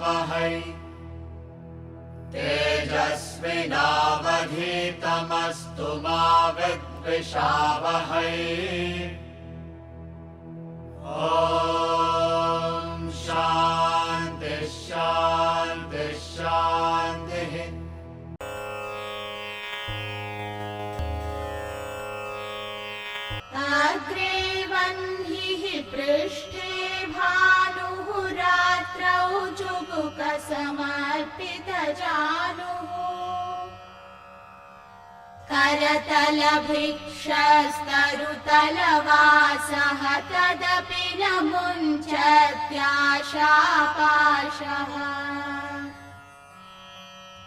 वहै तेजस्विनावधीतमस्तु मा विद्विषावहै। ॐ शान्ति शान्ति शान्तिः। अग्रे वह्निः पृष्ठे भानुः रात्रौ जुगुकसमर्पितजानुः करतलभिक्षस्तरुतलवासः तदपि न मुञ्चत्याशापाशः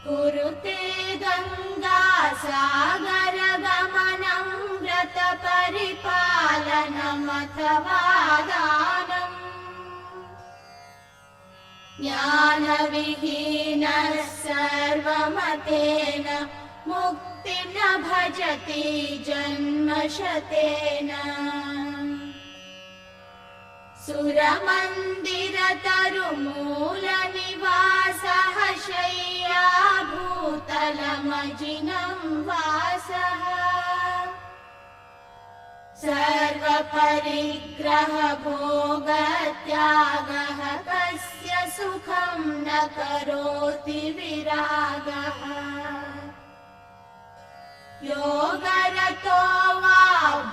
कुरुते गङ्गासागरगमनं व्रतपरिपालनमथवा दानम् ज्ञानविहीनः सर्वमतेन मुक्तिं न भजति जन्मशतेन। सुरमन्दिरतरुमूलनिवासः शय्याभूतलमजिनं वासः सर्वपरिग्रहभोगत्यागः कस्य सुखं न करोति विरागः। योगरतो वा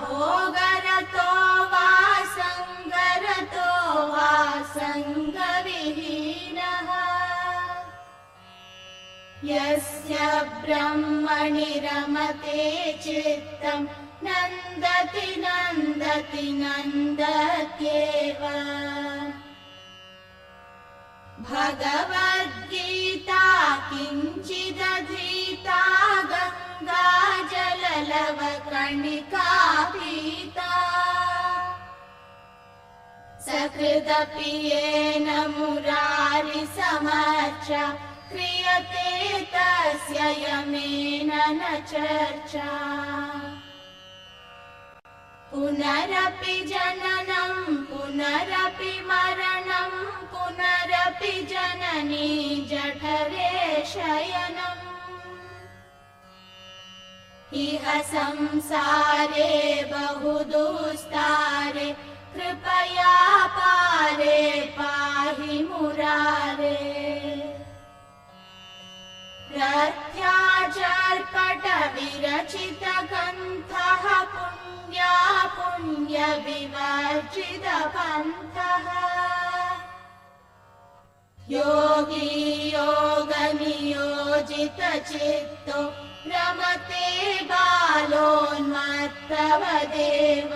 भोगरतो वा सङ्गरतो वा सङ्गविहीनः यस्य ब्रह्मणि रमते चित्तं नन्दति नन्दति नन्दत्येव। भगवद्गीता किञ्चिदधीता गङ्गा जललवकणिका पीता सकृदपि येन मुरारि समर्चा क्रियते तस्य यमेन न चर्चा। पुनरपि जननं पुनरपि मरणं पुनरपि जननी जठरे शयनम्। इह संसारे बहुदुस्तारे कृपया पारे पाहि मुरारे। रथ्याचर्पटविरचितकण्ठः पुण्या पुण्यविवर्जितपन्थः योगी योगनियोजितचित्तो रमते बालोन्मत्तवदेव।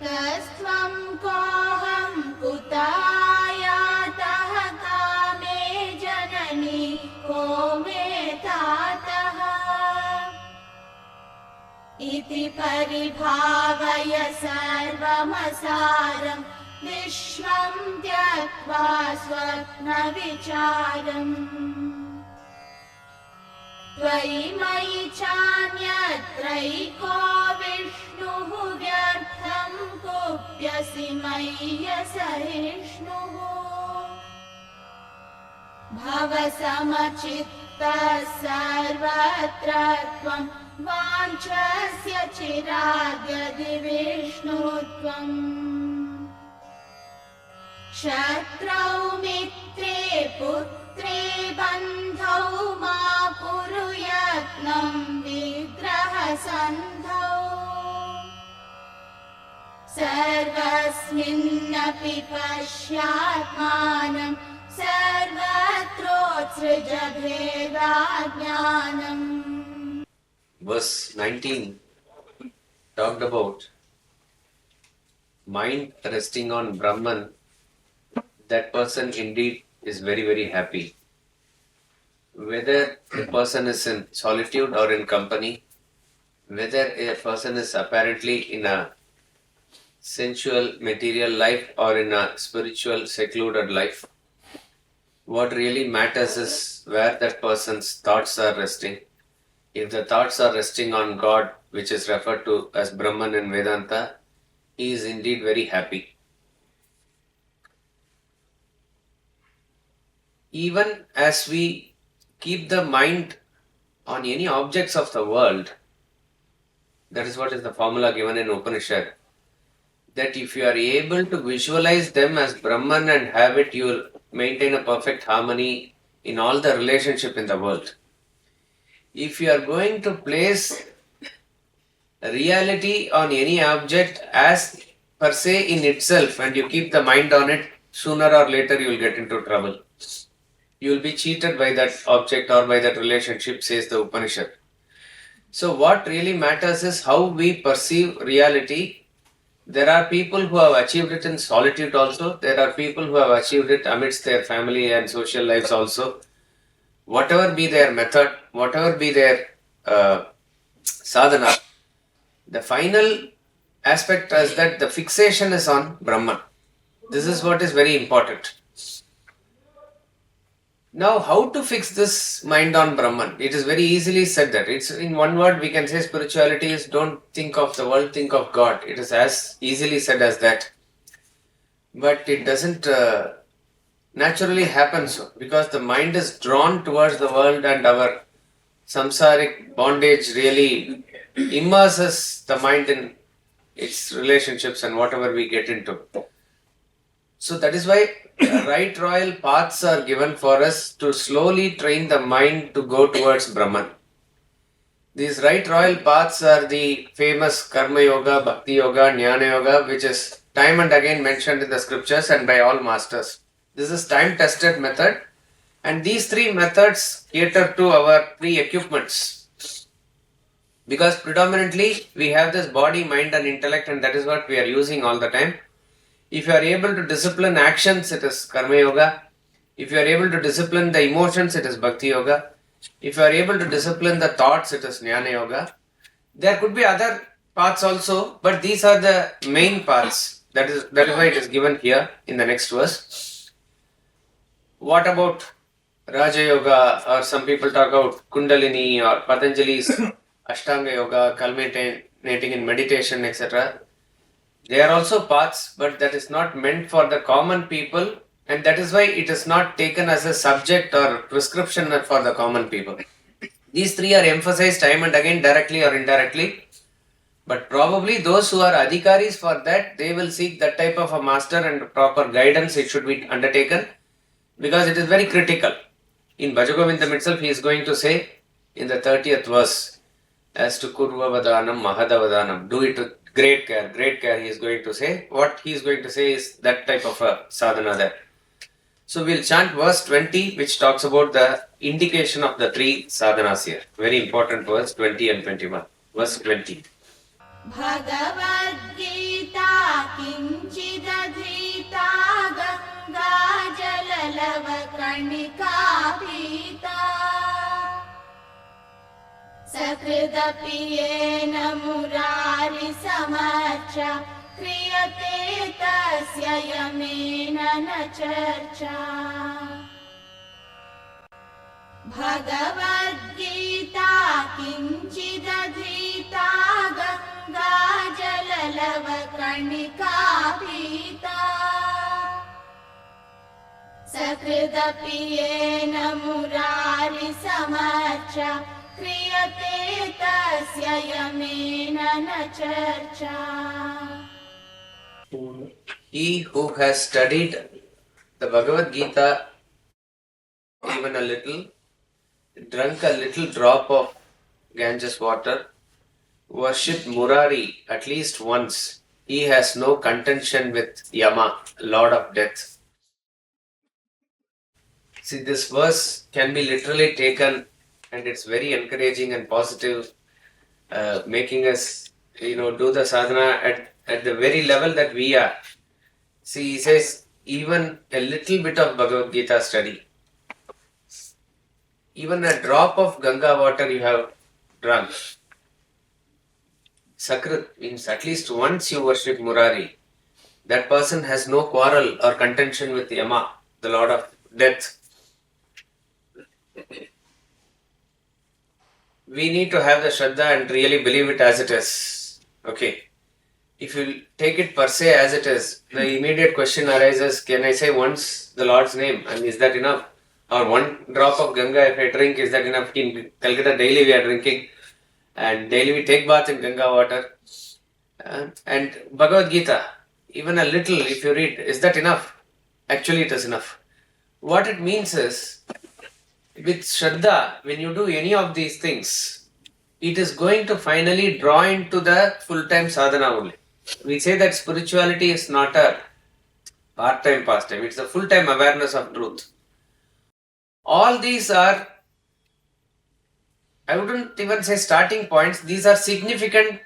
कस्त्वं कोऽहं कुतायातः कामे जननी को मे तातः इति परिभावय सर्वमसारम् विश्वं त्यक्त्वा स्वप्नविचारम्। त्वयि मयि चान्यत्रैको विष्णुः व्यर्थं कुप्यसि मय्यसहिष्णुः। भवसमचित्तः सर्वत्र त्वं वाञ्छस्य चिराद्यदि विष्णु त्वम्। शत्रौ मित्रे पुत्रे बन्धौ मा कुरु यत्नं विग्रहसन्धौ। सर्वस्मिन्नपि पश्यात्मानं सर्वत्रोत्सृज भेदाज्ञानम्। Verse 19 talked about mind resting on Brahman. That person indeed is very, very happy. Whether a person is in solitude or in company, whether a person is apparently in a sensual material life or in a spiritual secluded life, what really matters is where that person's thoughts are resting. If the thoughts are resting on God, which is referred to as Brahman in Vedanta, he is indeed very happy. even as we keep the mind on any objects of the world, that is what is the formula given in Upanishad, that if you are able to visualize them as Brahman and have it, you will maintain a perfect harmony in all the relationship in the world. If you are going to place reality on any object as per se in itself and you keep the mind on it, sooner or later you will get into trouble. You will be cheated by that object or by that relationship, says the Upanishad. So what really matters is how we perceive reality. There are people who have achieved it in solitude also. There are people who have achieved it amidst their family and social lives also. Whatever be their method, whatever be their sadhana, the final aspect is that the fixation is on Brahman. This is what is very important. Now, how to fix this mind on Brahman? It is very easily said that. It's in one word we can say spirituality is don't think of the world, think of God. It is as easily said as that. But it doesn't naturally happen so, because the mind is drawn towards the world and our samsaric bondage really immerses the mind in its relationships and whatever we get into. So that is why right royal paths are given for us to slowly train the mind to go towards Brahman. These right royal paths are the famous Karma Yoga, Bhakti Yoga, Jnana Yoga, which is time and again mentioned in the scriptures and by all masters. This is time-tested method, and these three methods cater to our three equipments. Because predominantly we have this body, mind and intellect, and that is what we are using all the time. If you are able to discipline actions, it is Karma Yoga. If you are able to discipline the emotions, it is Bhakti Yoga. If you are able to discipline the thoughts, it is Jnana Yoga. There could be other paths also, but these are the main paths. That is why it is given here in the next verse. What about Raja Yoga, or some people talk about Kundalini or Patanjali's Ashtanga Yoga, culminating in meditation, etc. They are also paths, but that is not meant for the common people, and that is why it is not taken as a subject or prescription for the common people. These three are emphasized time and again, directly or indirectly, but probably those who are adhikaris for that, they will seek that type of a master and proper guidance. It should be undertaken because it is very critical. In Bhaja Govindam itself, he is going to say in the 30th verse, as to Kurva Vadanam, Mahadavadanam, do it with great care, he is going to say. What he is going to say is that type of a sadhana there. So we'll chant verse 20, which talks about the indication of the three sadhanas here. Very important verse 20 and 21. Verse 20. Bhagavad Gita kinchidadhita Ganga jalalava karnika pita Sakridapi yena murari samarcha Kriyate tasya yamena na charcha Bhagavad Gita kinchidadhita Ganga jalalava karnika pita Sakridapi yena murari samarcha Kriyate tasya yamena na charcha. He who has studied the Bhagavad Gita even a little, drunk a little drop of Ganges water, worshipped Murari at least once, he has no contention with Yama, Lord of Death. See, this verse can be literally taken, and it's very encouraging and positive, making us, do the sadhana at the very level that we are. See, he says, even a little bit of Bhagavad Gita study, even a drop of Ganga water you have drunk. Sakrit means at least once you worship Murari, that person has no quarrel or contention with Yama, the Lord of Death. We need to have the Shraddha and really believe it as it is. Okay. If you take it per se as it is, the immediate question arises, can I say once the Lord's name and is that enough? or one drop of Ganga if I drink, is that enough? In Calcutta daily we are drinking and daily we take bath in Ganga water. And Bhagavad Gita, even a little if you read, is that enough? Actually it is enough. What it means is, with Shraddha, when you do any of these things, it is going to finally draw into the full-time sadhana only. We say that spirituality is not a part-time pastime, it's a full-time awareness of truth. All these are, I wouldn't even say starting points, these are significant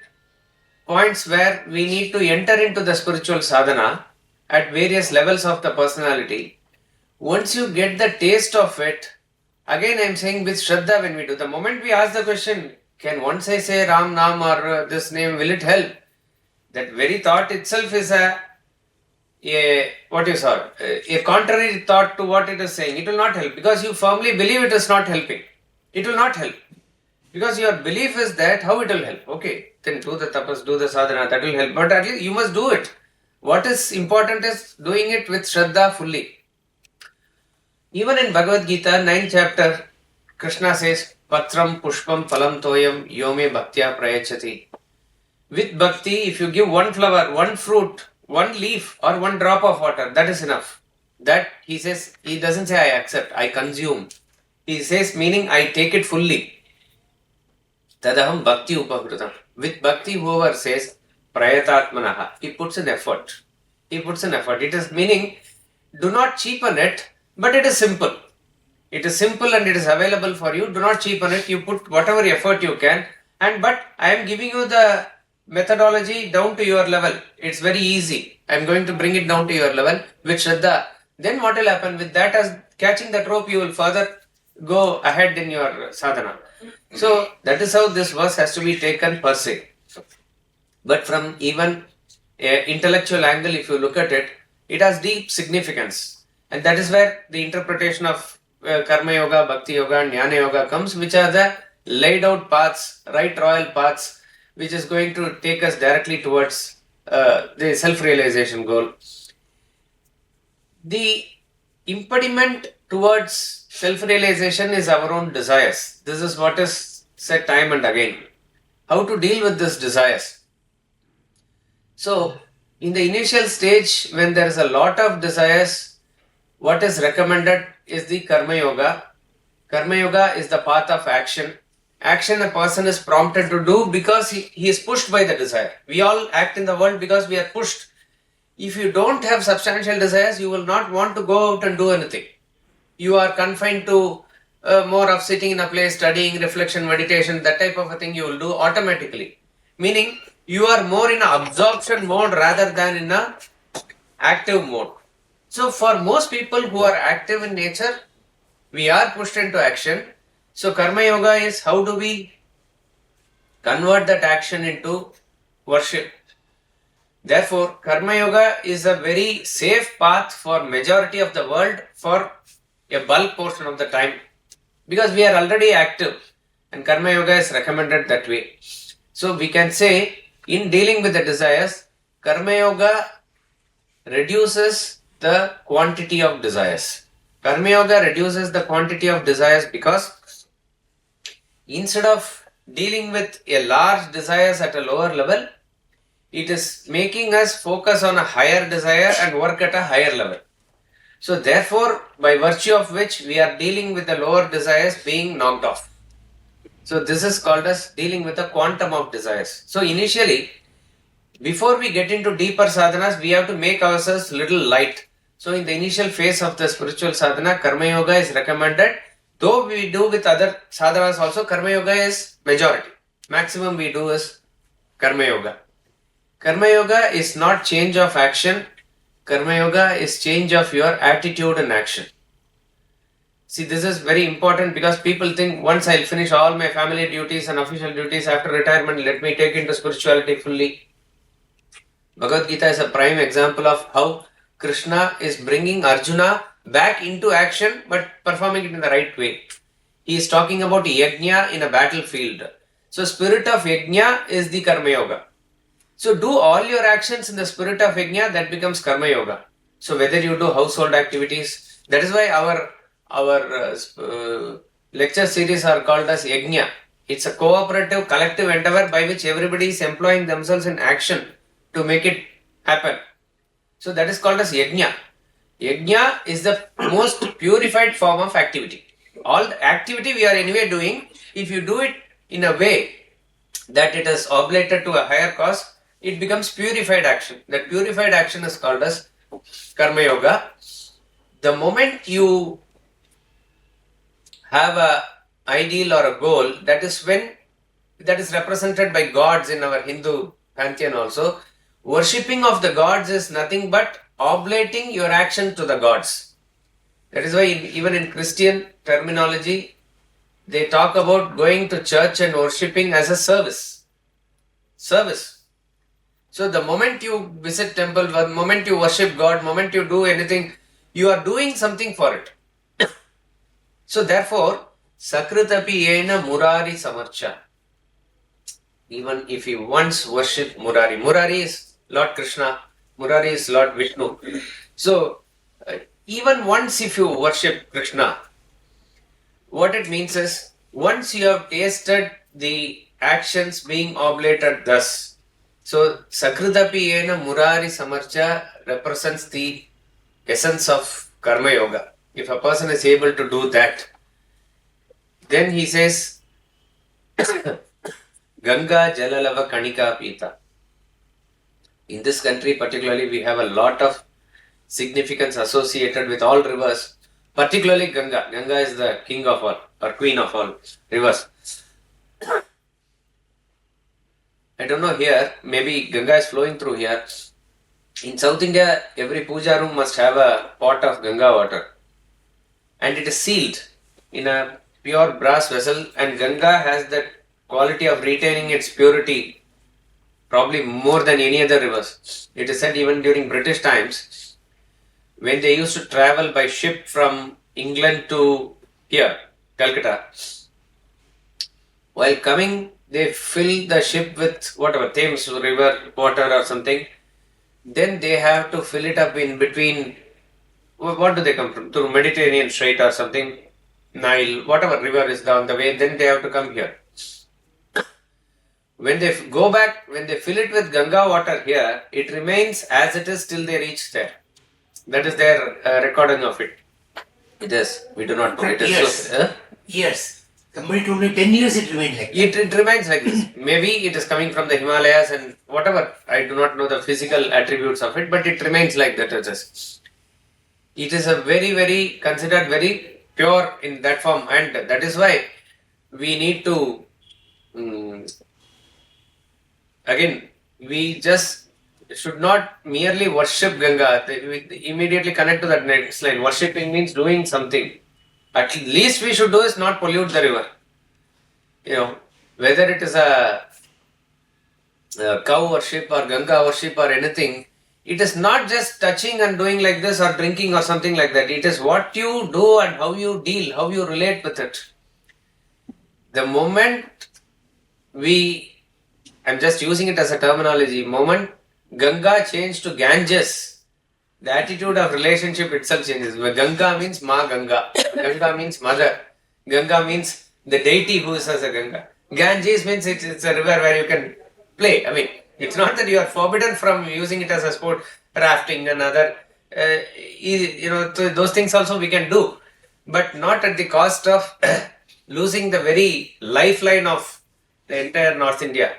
points where we need to enter into the spiritual sadhana at various levels of the personality. Once you get the taste of it, again I am saying with Shraddha, when we do, the moment we ask the question, can once I say Ram Nam or this name, will it help? That very thought itself is a contrary thought to what it is saying. It will not help because you firmly believe it is not helping. It will not help. Because your belief is that, how it will help? Okay, then do the tapas, do the sadhana, that will help. But at least you must do it. What is important is doing it with Shraddha fully. Even in Bhagavad Gita, 9th chapter, Krishna says, Patram Pushpam Phalam Toyam Yome Bhaktya Prayachati. With bhakti, if you give one flower, one fruit, one leaf or one drop of water, that is enough. That, he says, he doesn't say I accept, I consume. He says, meaning I take it fully. Tadaham bhakti upakritam. With bhakti, whoever says, prayatatmanaha, he puts in effort. He puts in effort. It is meaning, do not cheapen it, but it is simple. It is simple and it is available for you. Do not cheapen it. You put whatever effort you can. But I am giving you the methodology down to your level. It's very easy. I am going to bring it down to your level with Shraddha. Then what will happen? With that as catching the rope, you will further go ahead in your sadhana. So that is how this verse has to be taken per se. But from even an intellectual angle, if you look at it, it has deep significance. And that is where the interpretation of Karma Yoga, Bhakti Yoga and Jnana Yoga comes, which are the laid out paths, right royal paths, which is going to take us directly towards the self-realization goal. The impediment towards self-realization is our own desires. This is what is said time and again. How to deal with these desires. So, in the initial stage, when there is a lot of desires, what is recommended is the Karma Yoga. Karma Yoga is the path of action. Action a person is prompted to do because he is pushed by the desire. We all act in the world because we are pushed. If you don't have substantial desires, you will not want to go out and do anything. You are confined to more of sitting in a place, studying, reflection, meditation, that type of a thing you will do automatically. Meaning, you are more in an absorption mode rather than in an active mode. So, for most people who are active in nature, we are pushed into action. So, Karma Yoga is how do we convert that action into worship. Therefore, Karma Yoga is a very safe path for majority of the world for a bulk portion of the time. Because we are already active and Karma Yoga is recommended that way. So, we can say in dealing with the desires, Karma Yoga reduces the quantity of desires. Karma Yoga reduces the quantity of desires because instead of dealing with a large desires at a lower level, it is making us focus on a higher desire and work at a higher level. So therefore, by virtue of which we are dealing with the lower desires being knocked off. So this is called as dealing with the quantum of desires. So initially, before we get into deeper sadhanas, we have to make ourselves little light. So in the initial phase of the spiritual sadhana, Karma Yoga is recommended. Though we do with other sadhanas also, Karma Yoga is majority. Maximum we do is Karma Yoga. Karma Yoga is not change of action. Karma Yoga is change of your attitude and action. See, this is very important because people think once I'll finish all my family duties and official duties after retirement, let me take into spirituality fully. Bhagavad Gita is a prime example of how Krishna is bringing Arjuna back into action but performing it in the right way. He is talking about yajna in a battlefield. So spirit of yajna is the Karma Yoga. So do all your actions in the spirit of yajna, that becomes Karma Yoga. So whether you do household activities, that is why our our lecture series are called as Yajna. It's a cooperative, collective endeavor by which everybody is employing themselves in action to make it happen. So that is called as Yajna. Yajna is the most purified form of activity. All the activity we are anyway doing, if you do it in a way that it is oblated to a higher cause, it becomes purified action. That purified action is called as Karma Yoga. The moment you have a ideal or a goal, that is represented by gods in our Hindu pantheon also. Worshipping of the gods is nothing but oblating your action to the gods. That is why even in Christian terminology, they talk about going to church and worshipping as a service. Service. So the moment you visit temple, the moment you worship God, the moment you do anything, you are doing something for it. So therefore, Sakritapi Yena Murari Samarcha. Even if you once worship Murari, Murari is Lord Krishna, Murari is Lord Vishnu. So even once if you worship Krishna, what it means is, once you have tasted the actions being oblated thus, so Sakritapi Yena Murari Samarcha represents the essence of Karma Yoga. If a person is able to do that, then he says, Ganga Jalalava Kanika Pita. In this country particularly, we have a lot of significance associated with all rivers, particularly Ganga. Ganga is the king of all, or queen of all rivers. I don't know here, maybe Ganga is flowing through here. In South India, every puja room must have a pot of Ganga water. And it is sealed in a pure brass vessel, and Ganga has that quality of retaining its purity probably more than any other rivers. It is said even during British times, when they used to travel by ship from England to here, Calcutta, while coming, they fill the ship with whatever, Thames river water or something. Then they have to fill it up in between. What do they come from? Through Mediterranean Strait or something, Nile, whatever river is down the way, then they have to come here. When they go back, when they fill it with Ganga water here, it remains as it is till they reach there. That is their recording of it. It is. We do not know. It is Years. Years. Somebody told me 10 years it remained like that. It remains like this. Maybe it is coming from the Himalayas and whatever. I do not know the physical attributes of it, but it remains like that. It is a very, very, considered very pure in that form, and that is why we need to, again, we just should not merely worship Ganga. We immediately connect to that next line. Worshipping means doing something. At least we should do is not pollute the river. You know, whether it is a cow worship or Ganga worship or anything, it is not just touching and doing like this or drinking or something like that. It is what you do and how you deal, how you relate with it. The moment I'm just using it as a terminology, moment Ganga changed to Ganges, the attitude of relationship itself changes. Ganga means Ma Ganga. Ganga means mother. Ganga means the deity who is as a Ganga. Ganges means it's a river where you can play. I mean, it's not that you are forbidden from using it as a sport, rafting and other, those things also we can do, but not at the cost of losing the very lifeline of the entire North India.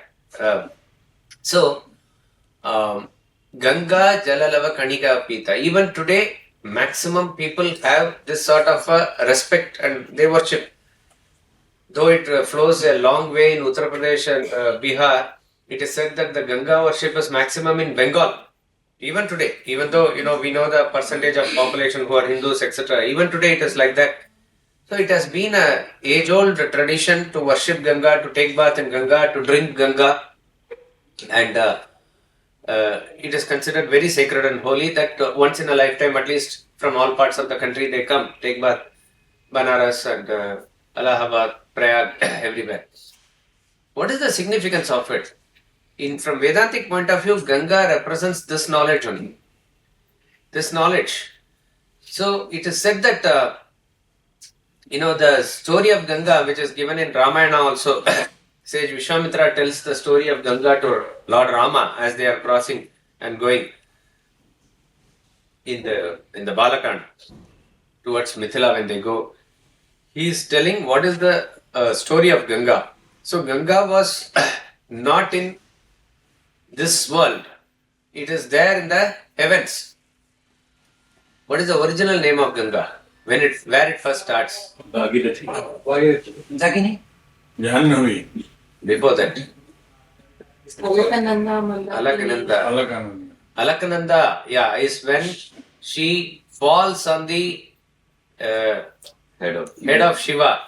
Ganga Jalalava Kanika Pita. Even today, maximum people have this sort of respect and they worship. Though it flows a long way in Uttar Pradesh and Bihar, it is said that the Ganga worship is maximum in Bengal. Even today, even though we know the percentage of population who are Hindus, etc. Even today it is like that. So it has been a age-old tradition to worship Ganga, to take bath in Ganga, to drink Ganga, and it is considered very sacred and holy that once in a lifetime, at least from all parts of the country, they come take bath. Banaras and Allahabad, Prayag, everywhere. What is the significance of it? From Vedantic point of view, Ganga represents this knowledge only. This knowledge. So it is said that The story of Ganga, which is given in Ramayana also, sage Vishwamitra tells the story of Ganga to Lord Rama as they are crossing and going in the Balakand towards Mithila when they go. He is telling what is the story of Ganga. So Ganga was not in this world. It is there in the heavens. What is the original name of Ganga? Where it first starts? Bhagirathi. Dakini? Jahannami. Before that. Alakananda. Alakananda. Alakananda. Alakananda, is when she falls on the head of Shiva.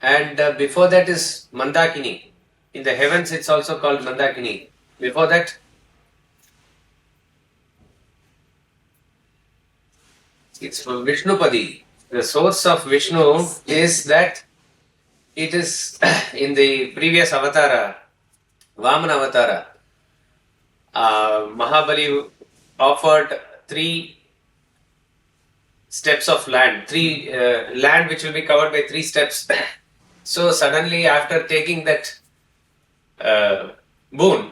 And before that is Mandakini. In the heavens it's also called Mandakini. Before that, it's from Vishnupadi. The source of Vishnu is that it is in the previous Avatara, Vamana Avatara. Mahabali offered 3 steps of land, land which will be covered by 3 steps. So suddenly after taking that boon,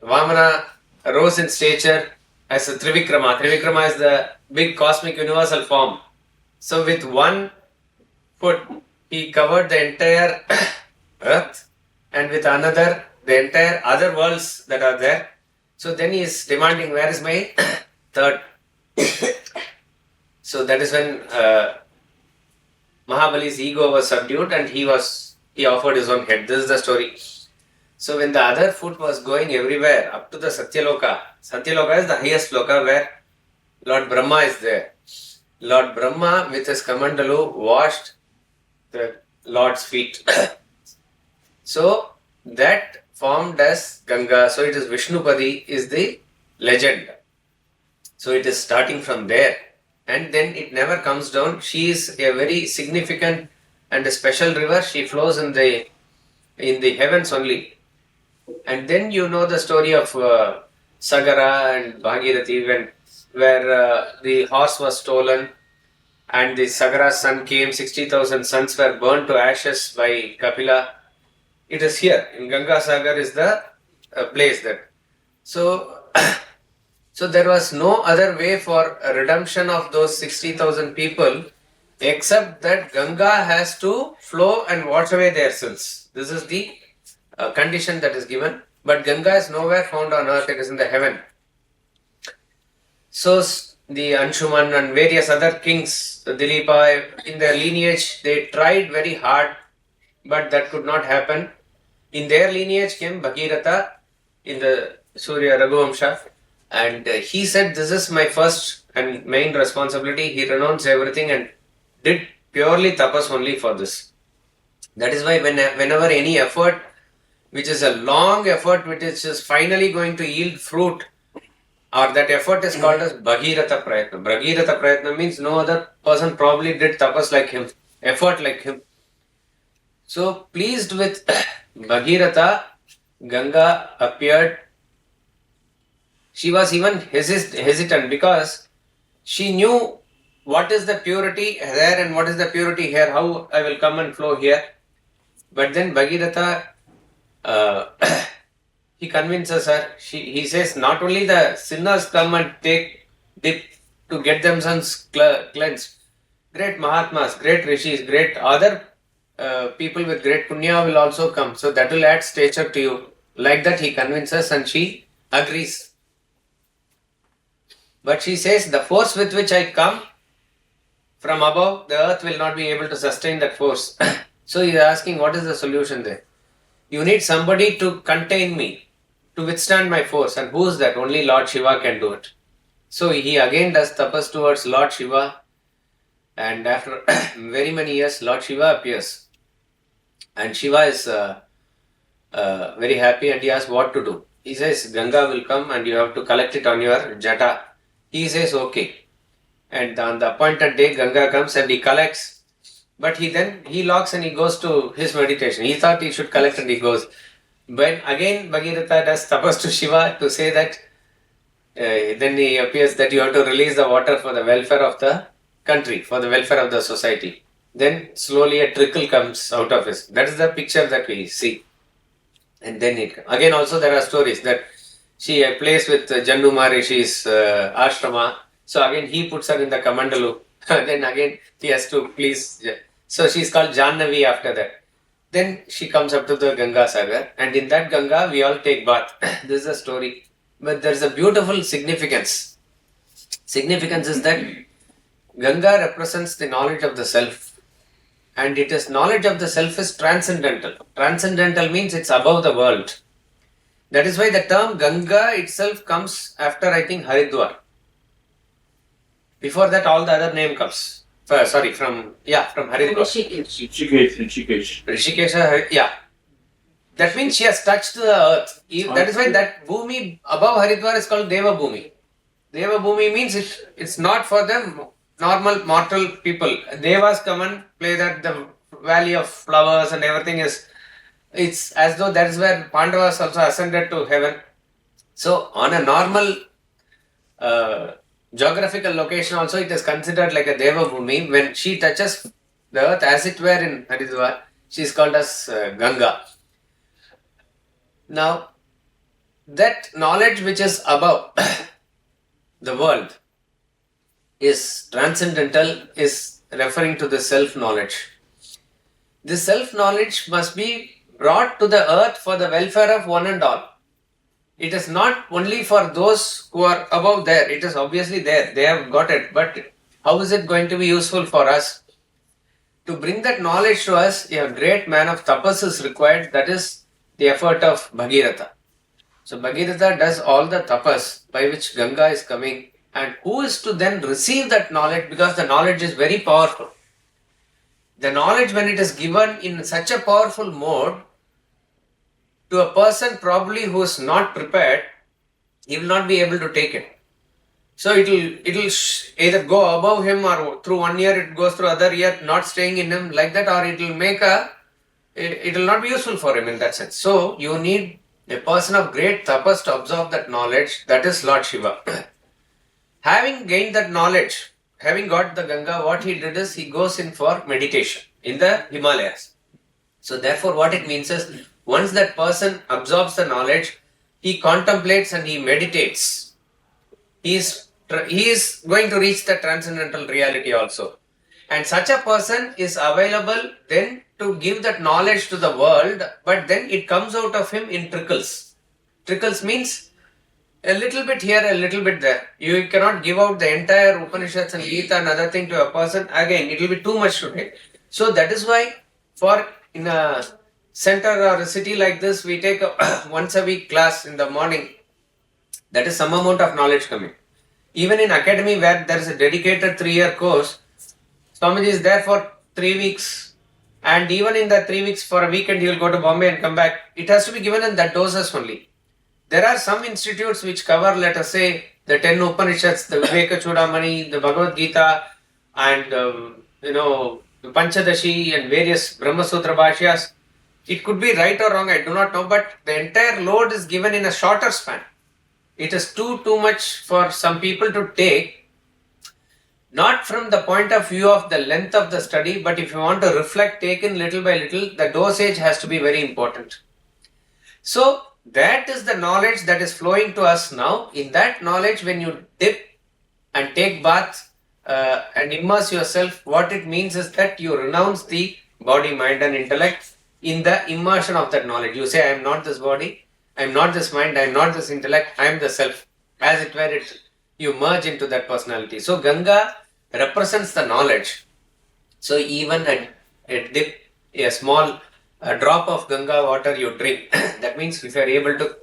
Vamana rose in stature as a Trivikrama. Trivikrama is the big cosmic universal form. So with 1 foot, he covered the entire earth, and with another, the entire other worlds that are there. So then he is demanding, where is my 3rd? So that is when Mahabali's ego was subdued and he offered his own head. This is the story. So when the other foot was going everywhere up to the Satyaloka, Satyaloka is the highest loka where Lord Brahma is there. Lord Brahma with his Kamandalu washed the Lord's feet. So that formed as Ganga. So it is Vishnupadi is the legend. So it is starting from there. And then it never comes down. She is a very significant and a special river. She flows in the heavens only. And then you know the story of Sagara and Bhagirathi where the horse was stolen and the Sagara's son came, 60,000 sons were burnt to ashes by Kapila. It is here in Ganga Sagar is the place that. So there was no other way for a redemption of those 60,000 people except that Ganga has to flow and wash away their sins. This is the condition that is given. But Ganga is nowhere found on earth, it is in the heaven. So the Anshuman and various other kings, Dilipa, in their lineage, they tried very hard, but that could not happen. In their lineage came Bhagiratha in the Surya Raghuvamsha, and he said, this is my first and main responsibility. He renounced everything and did purely tapas only for this. That is why whenever any effort, which is a long effort, which is just finally going to yield fruit, or that effort is called as Bhagiratha Prayatna. Bhagiratha Prayatna means no other person probably did tapas like him, effort like him. So pleased with Bhagiratha, Ganga appeared. She was even hesitant because she knew what is the purity there and what is the purity here, how I will come and flow here. But then Bhagiratha, he convinces her. He says not only the sinners come and take dip to get themselves cleansed. Great Mahatmas, great Rishis, great other people with great punya will also come. So that will add stature to you. Like that he convinces and she agrees. But she says the force with which I come from above, the earth will not be able to sustain that force. So he is asking what is the solution there. You need somebody to contain me, to withstand my force. And who is that? Only Lord Shiva can do it. So he again does tapas towards Lord Shiva. And after very many years, Lord Shiva appears. And Shiva is very happy and he asks what to do. He says, Ganga will come and you have to collect it on your jata. He says, okay. And on the appointed day, Ganga comes and he collects. But he locks and he goes to his meditation. He thought he should collect and he goes. But again, Bhagiratha does tapas to Shiva to say that then he appears that you have to release the water for the welfare of the country, for the welfare of the society. Then slowly a trickle comes out of it. That is the picture that we see. And then again also there are stories that she plays with Jnana Maharishi's ashrama. So again he puts her in the Kamandalu. Then again he has to please. So she's called Jannavi after that. Then she comes up to the Ganga Sagar, and in that Ganga we all take bath. This is a story. But there is a beautiful significance. Significance is that Ganga represents the knowledge of the self. And it is knowledge of the self is transcendental. Transcendental means it's above the world. That is why the term Ganga itself comes after, I think, Haridwar. Before that, all the other name comes. From Haridwar. Rishikesh, yeah. That means she has touched the earth. That is why that Bhumi above Haridwar is called Deva Bhumi. Deva Bhumi means it's not for the normal mortal people. Devas come and play that the valley of flowers and everything it's as though that is where Pandavas also ascended to heaven. So on a normal geographical location also it is considered like a Deva Bhumi. When she touches the earth as it were in Haridwar, she is called as Ganga. Now that knowledge which is above the world is transcendental, is referring to the self-knowledge. This self-knowledge must be brought to the earth for the welfare of one and all. It is not only for those who are above there. It is obviously there. They have got it. But how is it going to be useful for us? To bring that knowledge to us, a great man of tapas is required. That is the effort of Bhagirata. So Bhagirata does all the tapas by which Ganga is coming. And who is to then receive that knowledge, because the knowledge is very powerful. The knowledge, when it is given in such a powerful mode to a person probably who is not prepared, he will not be able to take it. So it will either go above him, or through 1 year it goes through other year, not staying in him like that, or it will not be useful for him in that sense. So you need a person of great tapas to absorb that knowledge. That is Lord Shiva. Having gained that knowledge, having got the Ganga, what he did is he goes in for meditation in the Himalayas. So therefore what it means is, once that person absorbs the knowledge, he contemplates and he meditates. He is going to reach the transcendental reality also. And such a person is available then to give that knowledge to the world, but then it comes out of him in trickles. Trickles means a little bit here, a little bit there. You cannot give out the entire Upanishads and Gita and other thing to a person. Again, it will be too much to take. So that is why in a center or a city like this, we take a once a week class in the morning. That is some amount of knowledge coming. Even in academy where there is a dedicated 3-year course, Swamiji is there for 3 weeks. And even in the 3 weeks, for a weekend, he will go to Bombay and come back. It has to be given in that doses only. There are some institutes which cover, let us say, the 10 Upanishads, the Viveka Chudamani, the Bhagavad Gita, and the Panchadashi and various Brahma Sutra Bhashyas. It could be right or wrong, I do not know, but the entire load is given in a shorter span. It is too much for some people to take, not from the point of view of the length of the study, but if you want to reflect, take in little by little, the dosage has to be very important. So, that is the knowledge that is flowing to us now. In that knowledge, when you dip and take bath and immerse yourself, what it means is that you renounce the body, mind and intellect in the immersion of that knowledge. You say, I am not this body, I am not this mind, I am not this intellect, I am the self. As it were, you merge into that personality. So Ganga represents the knowledge. So even a dip, a small drop of Ganga water you drink, that means if you are able to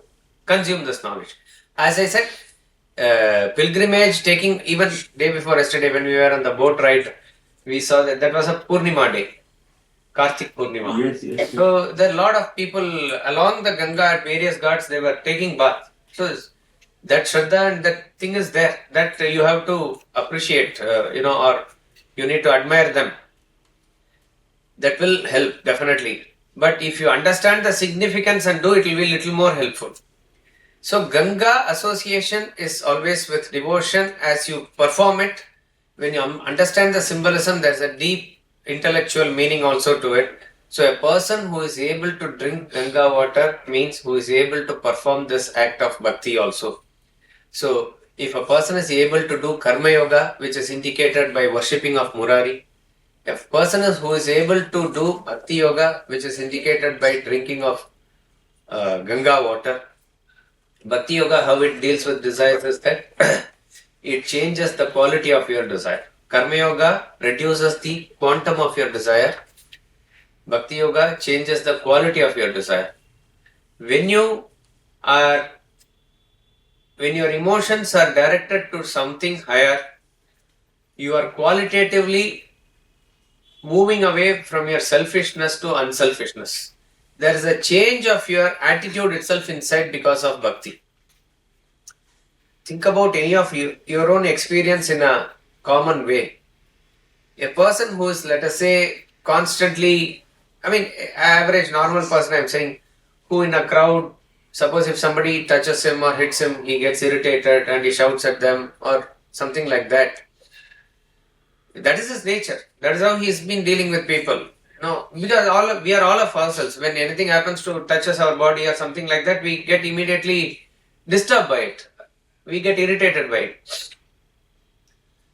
consume this knowledge. As I said, pilgrimage, taking even day before yesterday when we were on the boat ride, we saw that was a Poornam Adah, Kartik Poornima. Yes. So there are a lot of people along the Ganga at various ghats, they were taking bath. So that Shraddha and that thing is there, that you have to appreciate, or you need to admire them. That will help, definitely. But if you understand the significance and do it, will be a little more helpful. So Ganga association is always with devotion. As you perform it, when you understand the symbolism, there's a deep intellectual meaning also to it. So a person who is able to drink Ganga water means who is able to perform this act of bhakti also. So if a person is able to do karma yoga, which is indicated by worshipping of Murari, a person who is able to do bhakti yoga, which is indicated by drinking of Ganga water, bhakti yoga, how it deals with desires is that it changes the quality of your desire. Karma yoga reduces the quantum of your desire. Bhakti yoga changes the quality of your desire. When your emotions are directed to something higher, you are qualitatively moving away from your selfishness to unselfishness. There is a change of your attitude itself inside because of bhakti. Think about any of your own experience in a common way. A person who is, let us say, constantly, average normal person I'm saying, who in a crowd, suppose if somebody touches him or hits him, he gets irritated and he shouts at them or something like that. That is his nature. That is how he's been dealing with people. No, because we are all of ourselves. When anything happens to touches our body or something like that, we get immediately disturbed by it. We get irritated by it.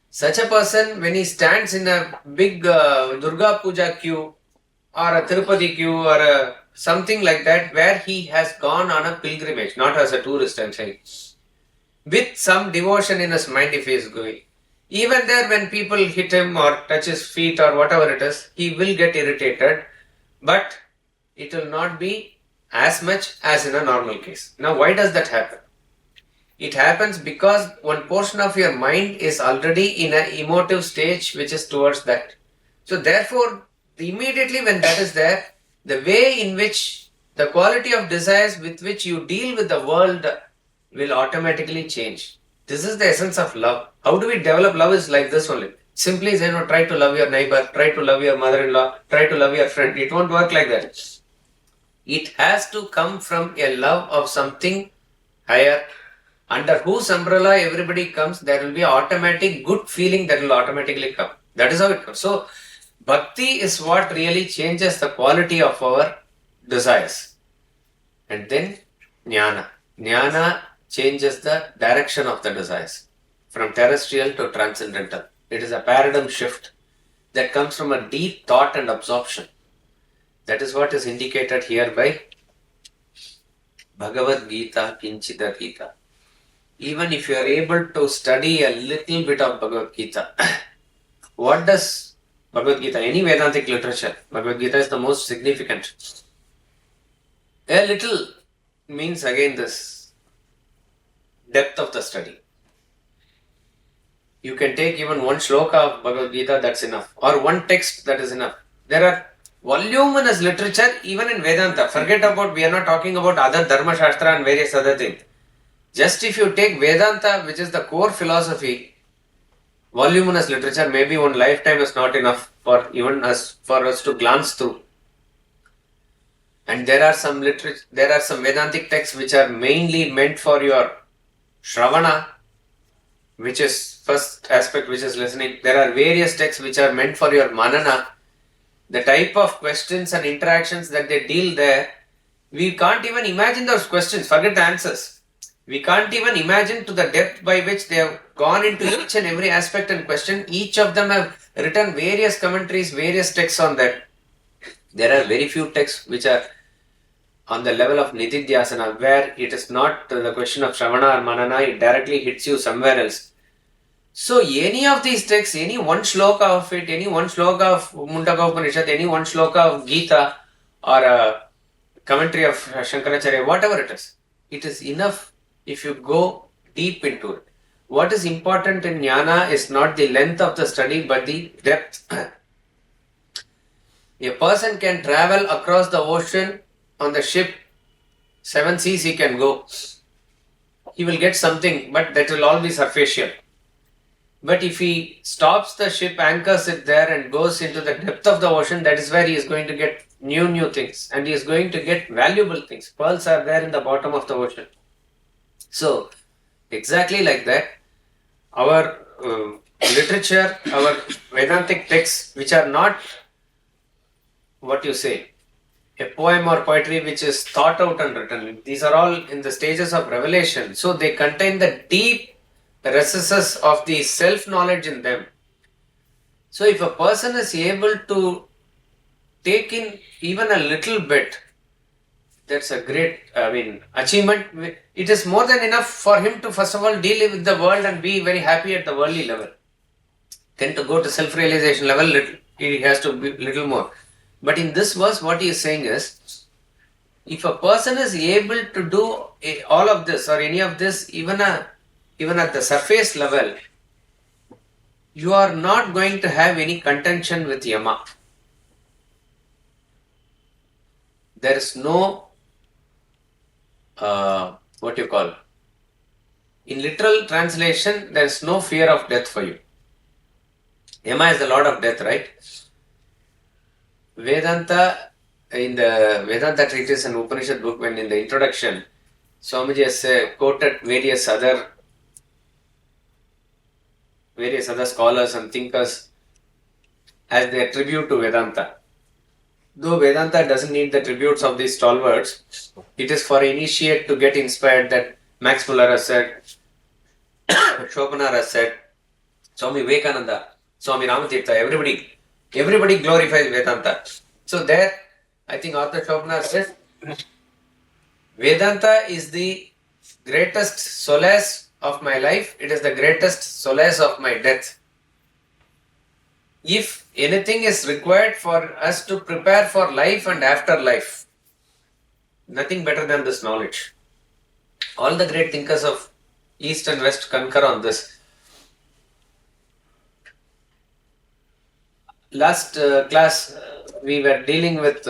Such a person, when he stands in a big Durga Puja queue or a Tirupati queue or something like that, where he has gone on a pilgrimage, not as a tourist, I'm saying, with some devotion in his mind if he is going. Even there, when people hit him or touch his feet or whatever it is, he will get irritated, but it will not be as much as in a normal case. Now, why does that happen? It happens because one portion of your mind is already in an emotive stage which is towards that. So therefore, immediately when that is there, the way in which the quality of desires with which you deal with the world will automatically change. This is the essence of love. How do we develop love is like this only. Simply say, try to love your neighbor, try to love your mother-in-law, try to love your friend. It won't work like that. It has to come from a love of something higher, under whose umbrella everybody comes. There will be an automatic good feeling that will automatically come. That is how it comes. So, bhakti is what really changes the quality of our desires. And then, jnana. Jnana changes the direction of the desires from terrestrial to transcendental. It is a paradigm shift that comes from a deep thought and absorption. That is what is indicated here by Bhagavad Gita, Kinchita Gita. Even if you are able to study a little bit of Bhagavad Gita, what does Bhagavad Gita, any Vedantic literature, Bhagavad Gita is the most significant. A little means again this depth of the study. You can take even one shloka of Bhagavad Gita, that's enough. Or one text, that is enough. There are voluminous literature even in Vedanta. Forget about, we are not talking about other Dharma Shastra and various other things. Just if you take Vedanta, which is the core philosophy, voluminous literature, maybe one lifetime is not enough for even us, for us to glance through. And there are some Vedantic texts which are mainly meant for your Shravana, which is first aspect, which is listening. There are various texts which are meant for your Manana. The type of questions and interactions that they deal there, we can't even imagine those questions, forget the answers. We can't even imagine to the depth by which they have gone into each and every aspect and question. Each of them have written various commentaries, various texts on that. There are very few texts which are on the level of Nitidhyasana, where it is not the question of Shravana or Manana, it directly hits you somewhere else. So any of these texts, any one shloka of it, any one shloka of Mundaka Upanishad, any one shloka of Gita or a commentary of Shankaracharya, whatever it is enough if you go deep into it. What is important in jnana is not the length of the study but the depth. A person can travel across the ocean on the ship, 7 seas he can go. He will get something, but that will all be superficial. But if he stops the ship, anchors it there and goes into the depth of the ocean, that is where he is going to get new things and he is going to get valuable things. Pearls are there in the bottom of the ocean. So, exactly like that, our literature, our Vedantic texts, which are not what you say, a poem or poetry which is thought out and written. These are all in the stages of revelation. So they contain the deep recesses of the self-knowledge in them. So if a person is able to take in even a little bit, that's a great, achievement. It is more than enough for him to first of all deal with the world and be very happy at the worldly level. Then to go to self-realization level, he has to be little more. But in this verse, what he is saying is, if a person is able to do all of this or any of this, even at the surface level, you are not going to have any contention with Yama. There is no, in literal translation, there is no fear of death for you. Yama is the Lord of death, right? Vedanta, in the Vedanta treatise and Upanishad book, when in the introduction, Swamiji has quoted various other scholars and thinkers as their tribute to Vedanta. Though Vedanta doesn't need the tributes of these stalwarts, it is for initiate to get inspired that Max Muller has said, Schopenhauer has said, Swami Vivekananda, Swami Ramatirtha, everybody glorifies Vedanta. So there, I think Arthur Schopenhauer says, Vedanta is the greatest solace of my life. It is the greatest solace of my death. If anything is required for us to prepare for life and afterlife, nothing better than this knowledge. All the great thinkers of East and West concur on this. Last class, we were dealing with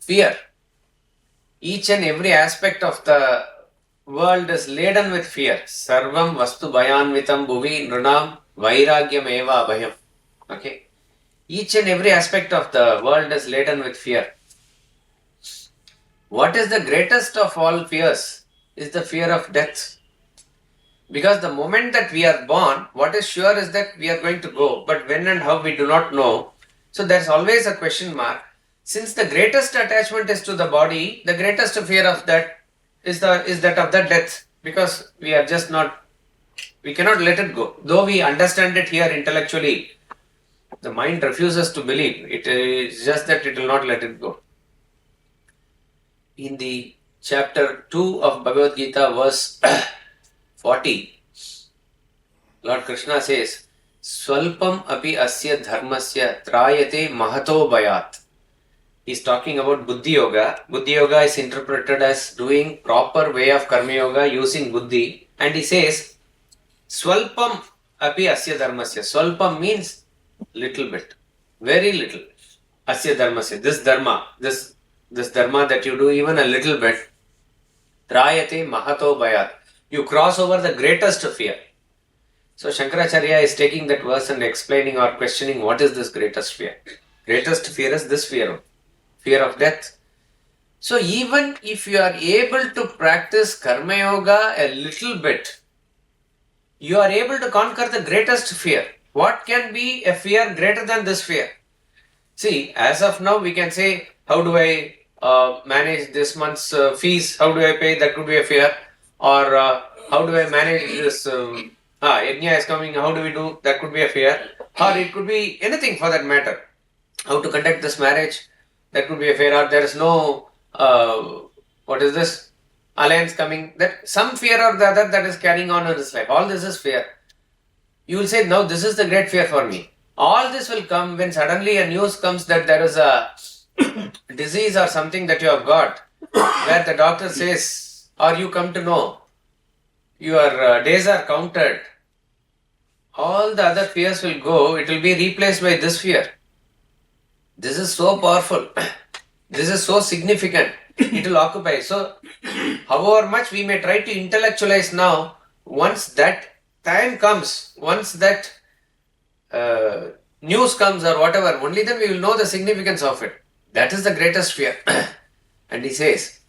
fear. Each and every aspect of the world is laden with fear. Sarvam vastu bhayanvitam bhuvi nrunam vairagyam eva bhayam. Okay. Each and every aspect of the world is laden with fear. What is the greatest of all fears? Is the fear of death. Because the moment that we are born, what is sure is that we are going to go. But when and how we do not know. So there's always a question mark. Since the greatest attachment is to the body, the greatest fear of that is that of the death. Because we cannot let it go. Though we understand it here intellectually, the mind refuses to believe. It is just that it will not let it go. In the chapter 2 of Bhagavad Gita, verse 40, Lord Krishna says, Swalpam api asya dharmasya trayate mahato bhayat. He is talking about Buddhi Yoga. Buddhi Yoga is interpreted as doing proper way of Karma Yoga using Buddhi. And he says, Swalpam api asya dharmasya. Swalpam means little bit, very little. Asya dharmasya, this dharma that you do even a little bit, trayate mahato bhayat. You cross over the greatest fear. So Shankaracharya is taking that verse and explaining or questioning what is this greatest fear. Greatest fear is this fear of death. So even if you are able to practice Karma Yoga a little bit, you are able to conquer the greatest fear. What can be a fear greater than this fear? See, as of now we can say, how do I manage this month's fees? How do I pay? That could be a fear. Or how do I manage this? Yajna is coming, how do we do? That could be a fear. Or it could be anything for that matter. How to conduct this marriage? That could be a fear. Or there is no, alliance coming. That some fear or the other that is carrying on in his life. All this is fear. You will say, no, this is the great fear for me. All this will come when suddenly a news comes that there is a disease or something that you have got, where the doctor says, or you come to know, your days are counted. All the other fears will go. It will be replaced by this fear. This is so powerful. This is so significant. It will occupy. So, however much we may try to intellectualize now, once that time comes, once that news comes or whatever, only then we will know the significance of it. That is the greatest fear. And he says,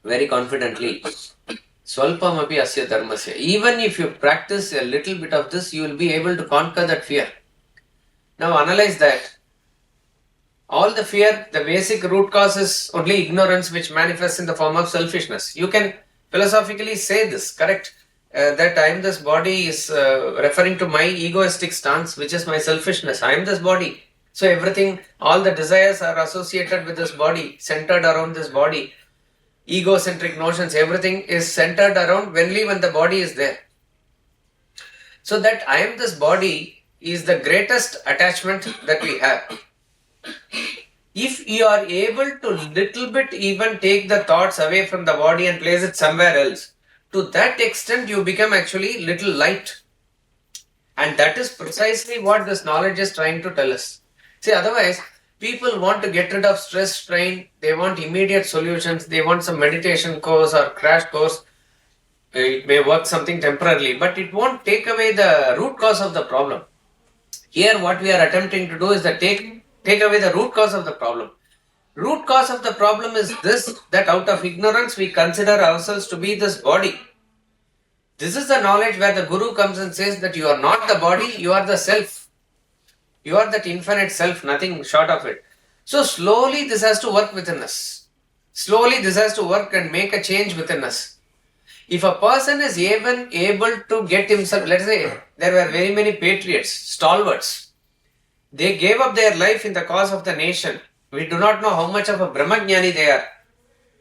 very confidently, Swalpamapi asya dharmasya. Even if you practice a little bit of this, you will be able to conquer that fear. Now analyze that. All the fear, the basic root cause is only ignorance, which manifests in the form of selfishness. You can philosophically say this, correct? That I am this body is referring to my egoistic stance, which is my selfishness. I am this body. So everything, all the desires are associated with this body, centered around this body. Egocentric notions, everything is centered around only when the body is there. So that I am this body is the greatest attachment that we have. If you are able to little bit even take the thoughts away from the body and place it somewhere else, to that extent you become actually little light. And that is precisely what this knowledge is trying to tell us. See, otherwise, people want to get rid of stress, strain, they want immediate solutions, they want some meditation course or crash course. It may work something temporarily, but it won't take away the root cause of the problem. Here what we are attempting to do is that take away the root cause of the problem. Root cause of the problem is this, that out of ignorance we consider ourselves to be this body. This is the knowledge where the Guru comes and says that you are not the body, you are the self. You are that infinite self, nothing short of it. So slowly this has to work within us. Slowly this has to work and make a change within us. If a person is even able to get himself, let's say there were very many patriots, stalwarts. They gave up their life in the cause of the nation. We do not know how much of a Brahmajnani they are.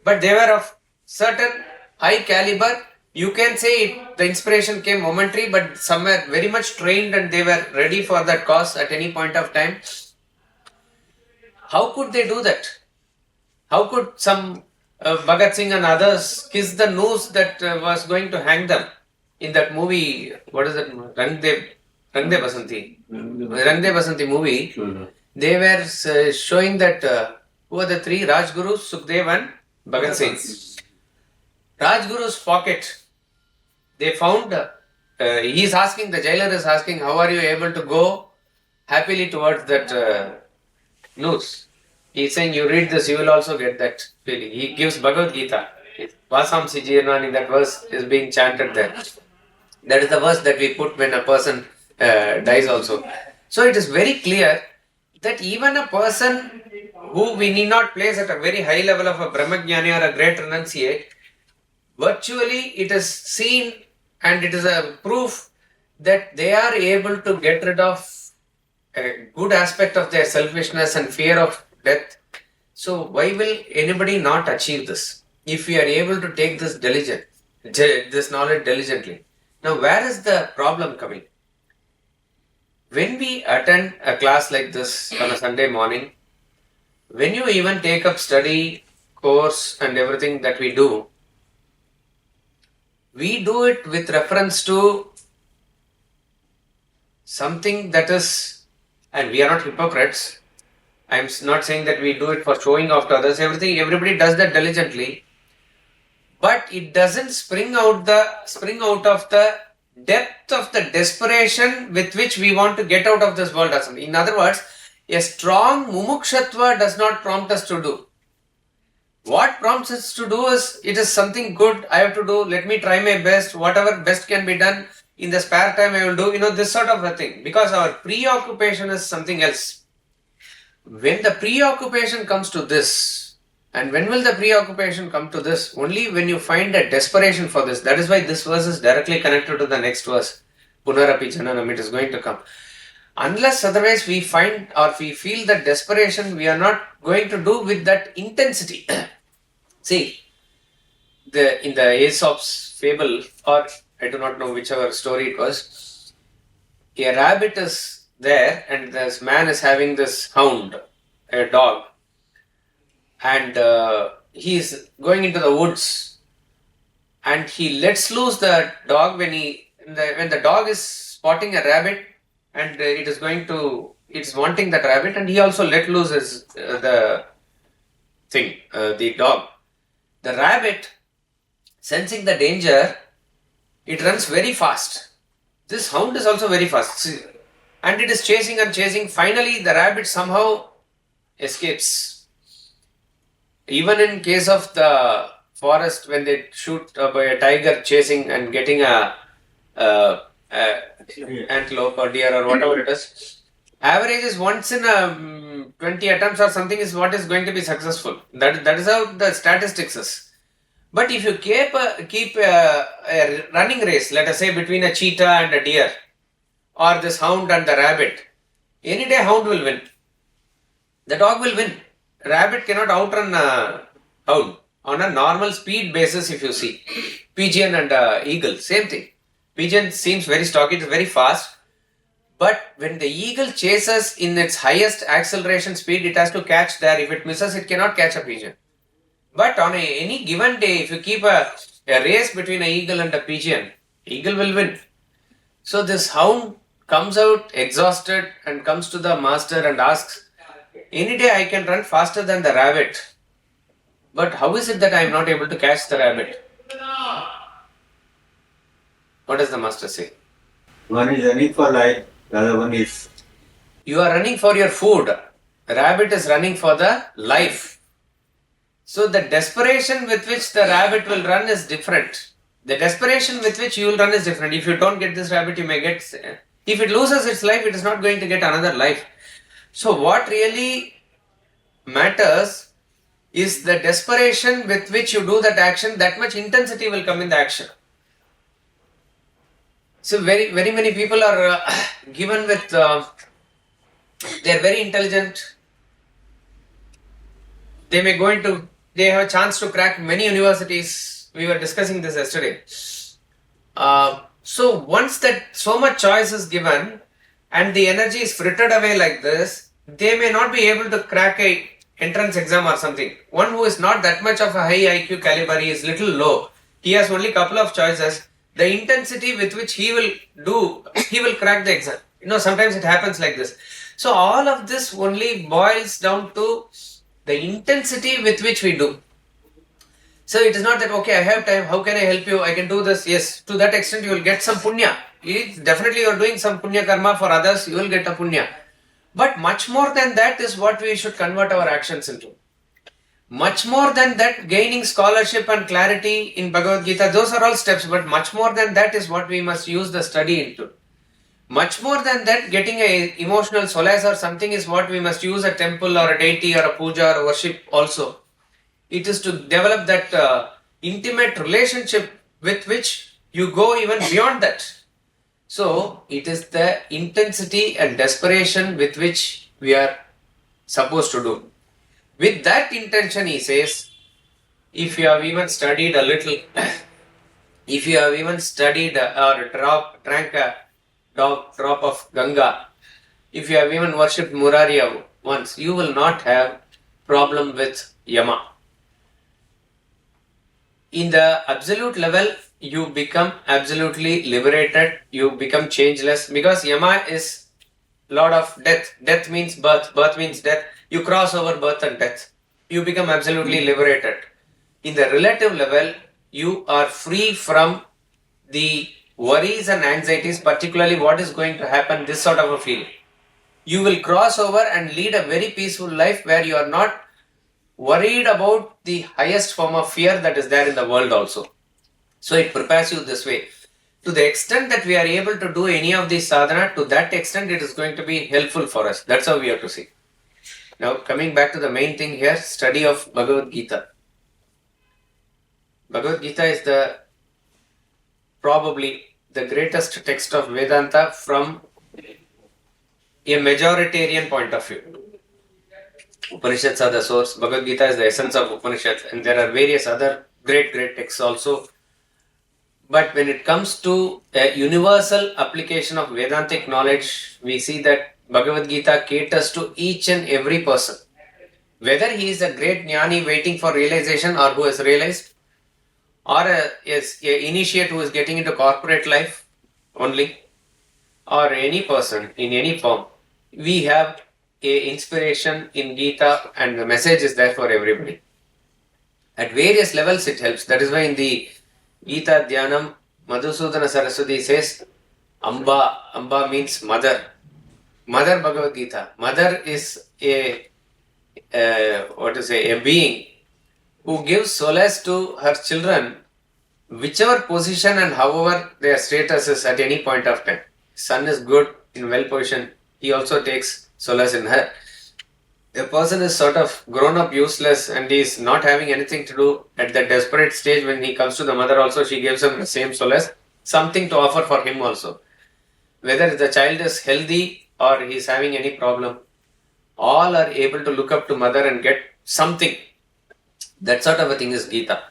But they were of certain high caliber. You can say the inspiration came momentary, but some were very much trained and they were ready for that cause at any point of time. How could they do that? How could some Bhagat Singh and others kiss the noose that was going to hang them in that movie? What is it? Rang De Basanti. Rang De Basanti movie. They were showing that who are the three Rajgurus, Sukhdev and Bhagat Singh. Rajguru's pocket. They found. He is asking. The jailer is asking, "How are you able to go happily towards that noose?" He is saying, "You read this, you will also get that feeling." He gives Bhagavad Gita. Vasamsi Jirnani, that verse is being chanted there. That is the verse that we put when a person dies also. So it is very clear that even a person who we need not place at a very high level of a Brahmajnani or a great renunciate, virtually it is seen and it is a proof that they are able to get rid of a good aspect of their selfishness and fear of death. So why will anybody not achieve this if we are able to take this knowledge diligently? Now where is the problem coming? When we attend a class like this on a Sunday morning, when you even take up study, course and everything that we do it with reference to something that is, and we are not hypocrites. I am not saying that we do it for showing off to others. Everybody does that diligently, but it doesn't spring out of the depth of the desperation with which we want to get out of this world. In other words, a strong mumukshatva does not prompt us to do. What prompts us to do is, it is something good I have to do, let me try my best, whatever best can be done, in the spare time I will do, this sort of a thing, because our preoccupation is something else. When the preoccupation comes to this, and when will the preoccupation come to this? Only when you find a desperation for this. That is why this verse is directly connected to the next verse. Punarapi Jananam, it is going to come. Unless otherwise we find or we feel that desperation, we are not going to do with that intensity. See, in the Aesop's fable, or I do not know whichever story it was, a rabbit is there and this man is having this hound, a dog, and he is going into the woods and he lets loose the dog when the dog is spotting a rabbit and it's wanting that rabbit, and he also let loose the dog. The rabbit, sensing the danger, it runs very fast. This hound is also very fast. And it is chasing and chasing. Finally, the rabbit somehow escapes. Even in case of the forest when they shoot by a tiger chasing and getting a antelope or deer or whatever it is. Average is once in 20 attempts or something is what is going to be successful. That is how the statistics is. But if you keep a running race, let us say between a cheetah and a deer, or this hound and the rabbit, any day hound will win. The dog will win. Rabbit cannot outrun hound on a normal speed basis. If you see pigeon and eagle, same thing. Pigeon seems very stocky, it is very fast. But when the eagle chases in its highest acceleration speed, it has to catch there. If it misses, it cannot catch a pigeon. But on any given day, if you keep a race between an eagle and a pigeon, eagle will win. So this hound comes out exhausted and comes to the master and asks, any day I can run faster than the rabbit. But how is it that I am not able to catch the rabbit? What does the master say? One is running for life, the other one is... You are running for your food. The rabbit is running for the life. So the desperation with which the rabbit will run is different. The desperation with which you will run is different. If you don't get this rabbit, you may get... If it loses its life, it is not going to get another life. So what really matters is the desperation with which you do that action, that much intensity will come in the action. So very many people are given with, they are very intelligent. They have a chance to crack many universities. We were discussing this yesterday. So once that so much choice is given and the energy is frittered away like this, they may not be able to crack a entrance exam or something. One who is not that much of a high IQ caliber, he is little low. He has only couple of choices. The intensity with which he will crack the exam. Sometimes it happens like this. So all of this only boils down to the intensity with which we do. So it is not that, okay, I have time, how can I help you? I can do this. Yes, to that extent you will get some punya. Definitely you are doing some punya karma for others, you will get a punya. But much more than that is what we should convert our actions into. Much more than that, gaining scholarship and clarity in Bhagavad Gita, those are all steps, but much more than that is what we must use the study into. Much more than that, getting a emotional solace or something is what we must use a temple or a deity or a puja or worship also. It is to develop that intimate relationship with which you go even beyond that. So, it is the intensity and desperation with which we are supposed to do. With that intention, he says, if you have even studied a little, if you have even studied or drank a drop of Ganga, if you have even worshipped Murari once, you will not have problem with Yama. In the absolute level, you become absolutely liberated, you become changeless, because Yama is Lord of death. Death means birth, birth means death. You cross over birth and death. You become absolutely liberated. In the relative level, you are free from the worries and anxieties, particularly what is going to happen, this sort of a feeling. You will cross over and lead a very peaceful life where you are not worried about the highest form of fear that is there in the world also. So it prepares you this way. To the extent that we are able to do any of these sadhana, to that extent it is going to be helpful for us. That's how we have to see. Now coming back to the main thing here, study of Bhagavad Gita. Bhagavad Gita is probably the greatest text of Vedanta from a majoritarian point of view. Upanishads are the source, Bhagavad Gita is the essence of Upanishads, and there are various other great texts also. But when it comes to a universal application of Vedantic knowledge, we see that Bhagavad Gita caters to each and every person. Whether he is a great jnani waiting for realization or who has realized, or is an initiate who is getting into corporate life only, or any person in any form, we have a inspiration in Gita and the message is there for everybody. At various levels it helps. That is why in the Gita Dhyanam, Madhusudana Saraswati says, Amba means mother. Mother Bhagavad Gita. Mother is a being who gives solace to her children, whichever position and however their status is at any point of time. Son is good, in well position, he also takes solace in her. A person is sort of grown up useless and he is not having anything to do at that desperate stage. When he comes to the mother also, she gives him the same solace, something to offer for him also. Whether the child is healthy or he is having any problem, all are able to look up to mother and get something. That sort of a thing is Gita.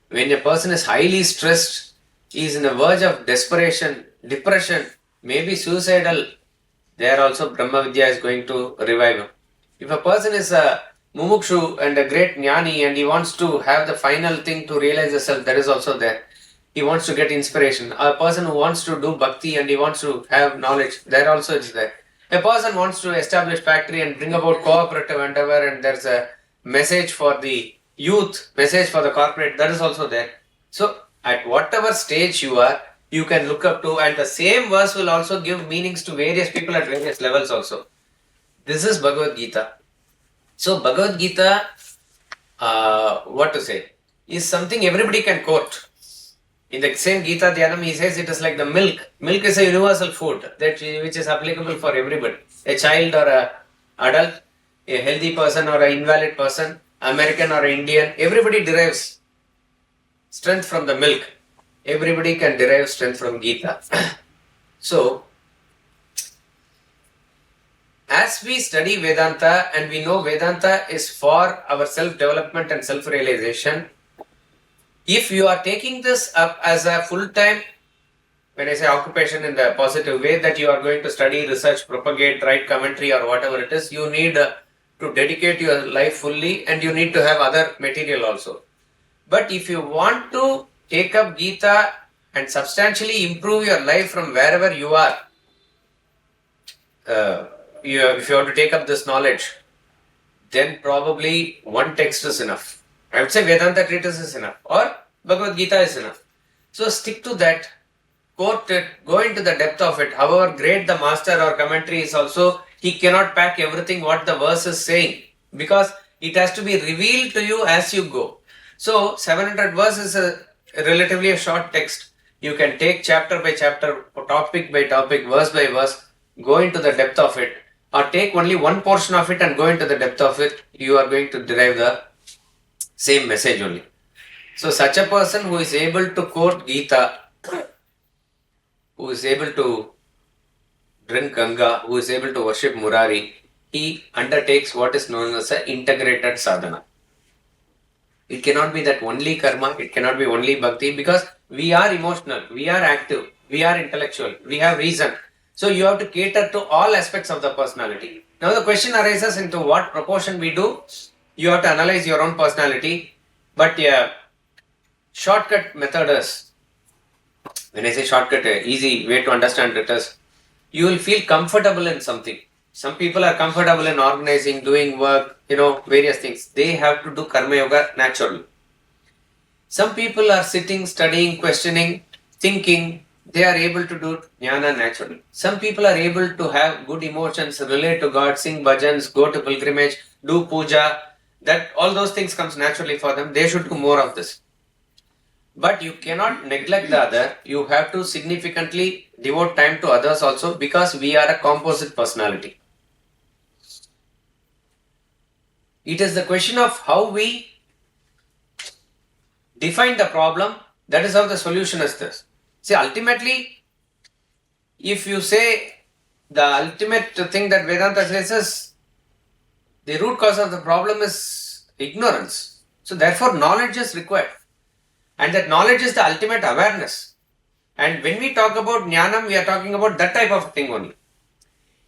When a person is highly stressed, he is in the verge of desperation, depression, maybe suicidal, there also Brahma Vidya is going to revive him. If a person is a mumukshu and a great jnani and he wants to have the final thing to realize the self, that is also there. He wants to get inspiration. A person who wants to do bhakti and he wants to have knowledge, there also is there. A person wants to establish factory and bring about cooperative endeavor and there's a message for the youth, message for the corporate, that is also there. So at whatever stage you are, you can look up to, and the same verse will also give meanings to various people at various levels also. This is Bhagavad Gita. So Bhagavad Gita, what to say, is something everybody can quote. In the same Gita Dhyanam, he says it is like the milk. Milk is a universal food which is applicable for everybody. A child or a adult, a healthy person or an invalid person, American or Indian, everybody derives strength from the milk. Everybody can derive strength from Gita. So, as we study Vedanta and we know Vedanta is for our self-development and self-realization, if you are taking this up as a full-time, when I say occupation in the positive way, that you are going to study, research, propagate, write commentary or whatever it is, you need to dedicate your life fully and you need to have other material also. But if you want to take up Gita and substantially improve your life from wherever you are, if you have to take up this knowledge, then probably one text is enough. I would say Vedanta treatise is enough or Bhagavad Gita is enough. So stick to that, quote it, go into the depth of it. However great the master or commentary is also, he cannot pack everything what the verse is saying because it has to be revealed to you as you go. So 700 verses is relatively a short text. You can take chapter by chapter, topic by topic, verse by verse, go into the depth of it, or take only one portion of it and go into the depth of it. You are going to derive the same message only. So such a person who is able to quote Gita, who is able to drink Ganga, who is able to worship Murari, he undertakes what is known as an integrated sadhana. It cannot be that only karma, it cannot be only bhakti, because we are emotional, we are active, we are intellectual, we have reason. So you have to cater to all aspects of the personality. Now the question arises into what proportion we do. You have to analyze your own personality. But a shortcut method is, when I say shortcut, easy way to understand it is, you will feel comfortable in something. Some people are comfortable in organizing, doing work, various things. They have to do karma yoga naturally. Some people are sitting, studying, questioning, thinking. They are able to do jnana naturally. Some people are able to have good emotions, relate to God, sing bhajans, go to pilgrimage, do puja. That all those things comes naturally for them. They should do more of this. But you cannot neglect the other. You have to significantly devote time to others also, because we are a composite personality. It is the question of how we define the problem. That is how the solution is this. See, ultimately, if you say the ultimate thing that Vedanta says is the root cause of the problem is ignorance. So therefore knowledge is required. And that knowledge is the ultimate awareness. And when we talk about jnanam, we are talking about that type of thing only.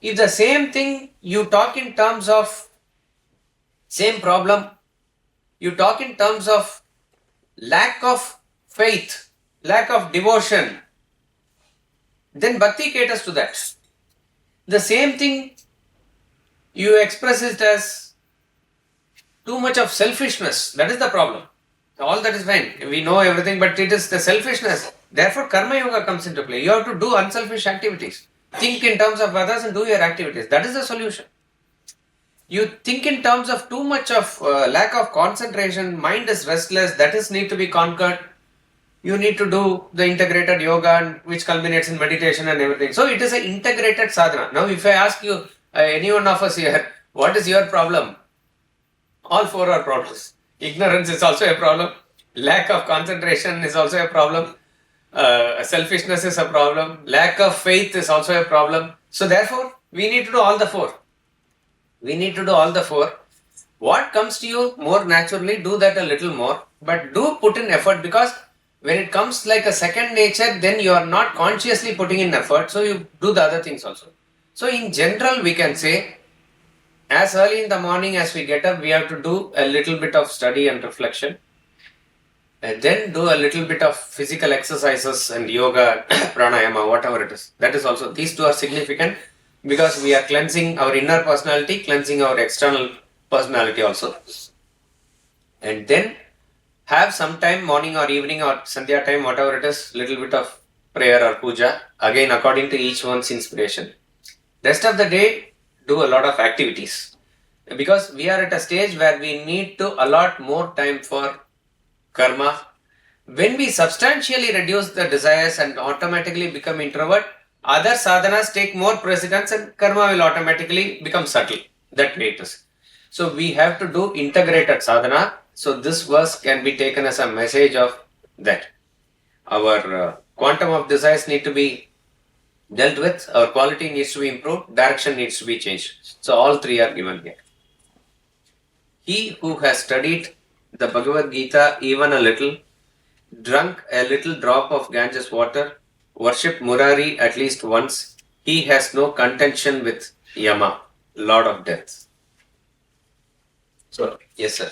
If the same thing you talk in terms of same problem, you talk in terms of lack of faith, lack of devotion, then bhakti caters to that. The same thing you express it as too much of selfishness, that is the problem. All that is fine, we know everything, but it is the selfishness. Therefore karma yoga comes into play. You have to do unselfish activities. Think in terms of others and do your activities. That is the solution. You think in terms of too much of lack of concentration, mind is restless, that is need to be conquered. You need to do the integrated yoga, which culminates in meditation and everything. So it is an integrated sadhana. Now, if I ask you, any one of us here, what is your problem? All four are problems. Ignorance is also a problem. Lack of concentration is also a problem. Selfishness is a problem. Lack of faith is also a problem. So therefore, we need to do all the four. We need to do all the four. What comes to you more naturally, do that a little more. But do put in effort, because when it comes like a second nature, then you are not consciously putting in effort. So you do the other things also. So in general, we can say, as early in the morning as we get up, we have to do a little bit of study and reflection. And then do a little bit of physical exercises and yoga, pranayama, whatever it is. That is also, these two are significant because we are cleansing our inner personality, cleansing our external personality also. And then have some time, morning or evening or Sandhya time, whatever it is, little bit of prayer or puja, again according to each one's inspiration. Rest of the day, do a lot of activities. Because we are at a stage where we need to allot more time for karma. When we substantially reduce the desires and automatically become introvert, other sadhanas take more precedence and karma will automatically become subtle. That way it is. So we have to do integrated sadhana. So this verse can be taken as a message of that. Our quantum of desires need to be dealt with, our quality needs to be improved, direction needs to be changed. So all three are given here. He who has studied the Bhagavad Gita even a little, drunk a little drop of Ganges water, worshipped Murari at least once, he has no contention with Yama, Lord of Death. Sir, Yes, sir.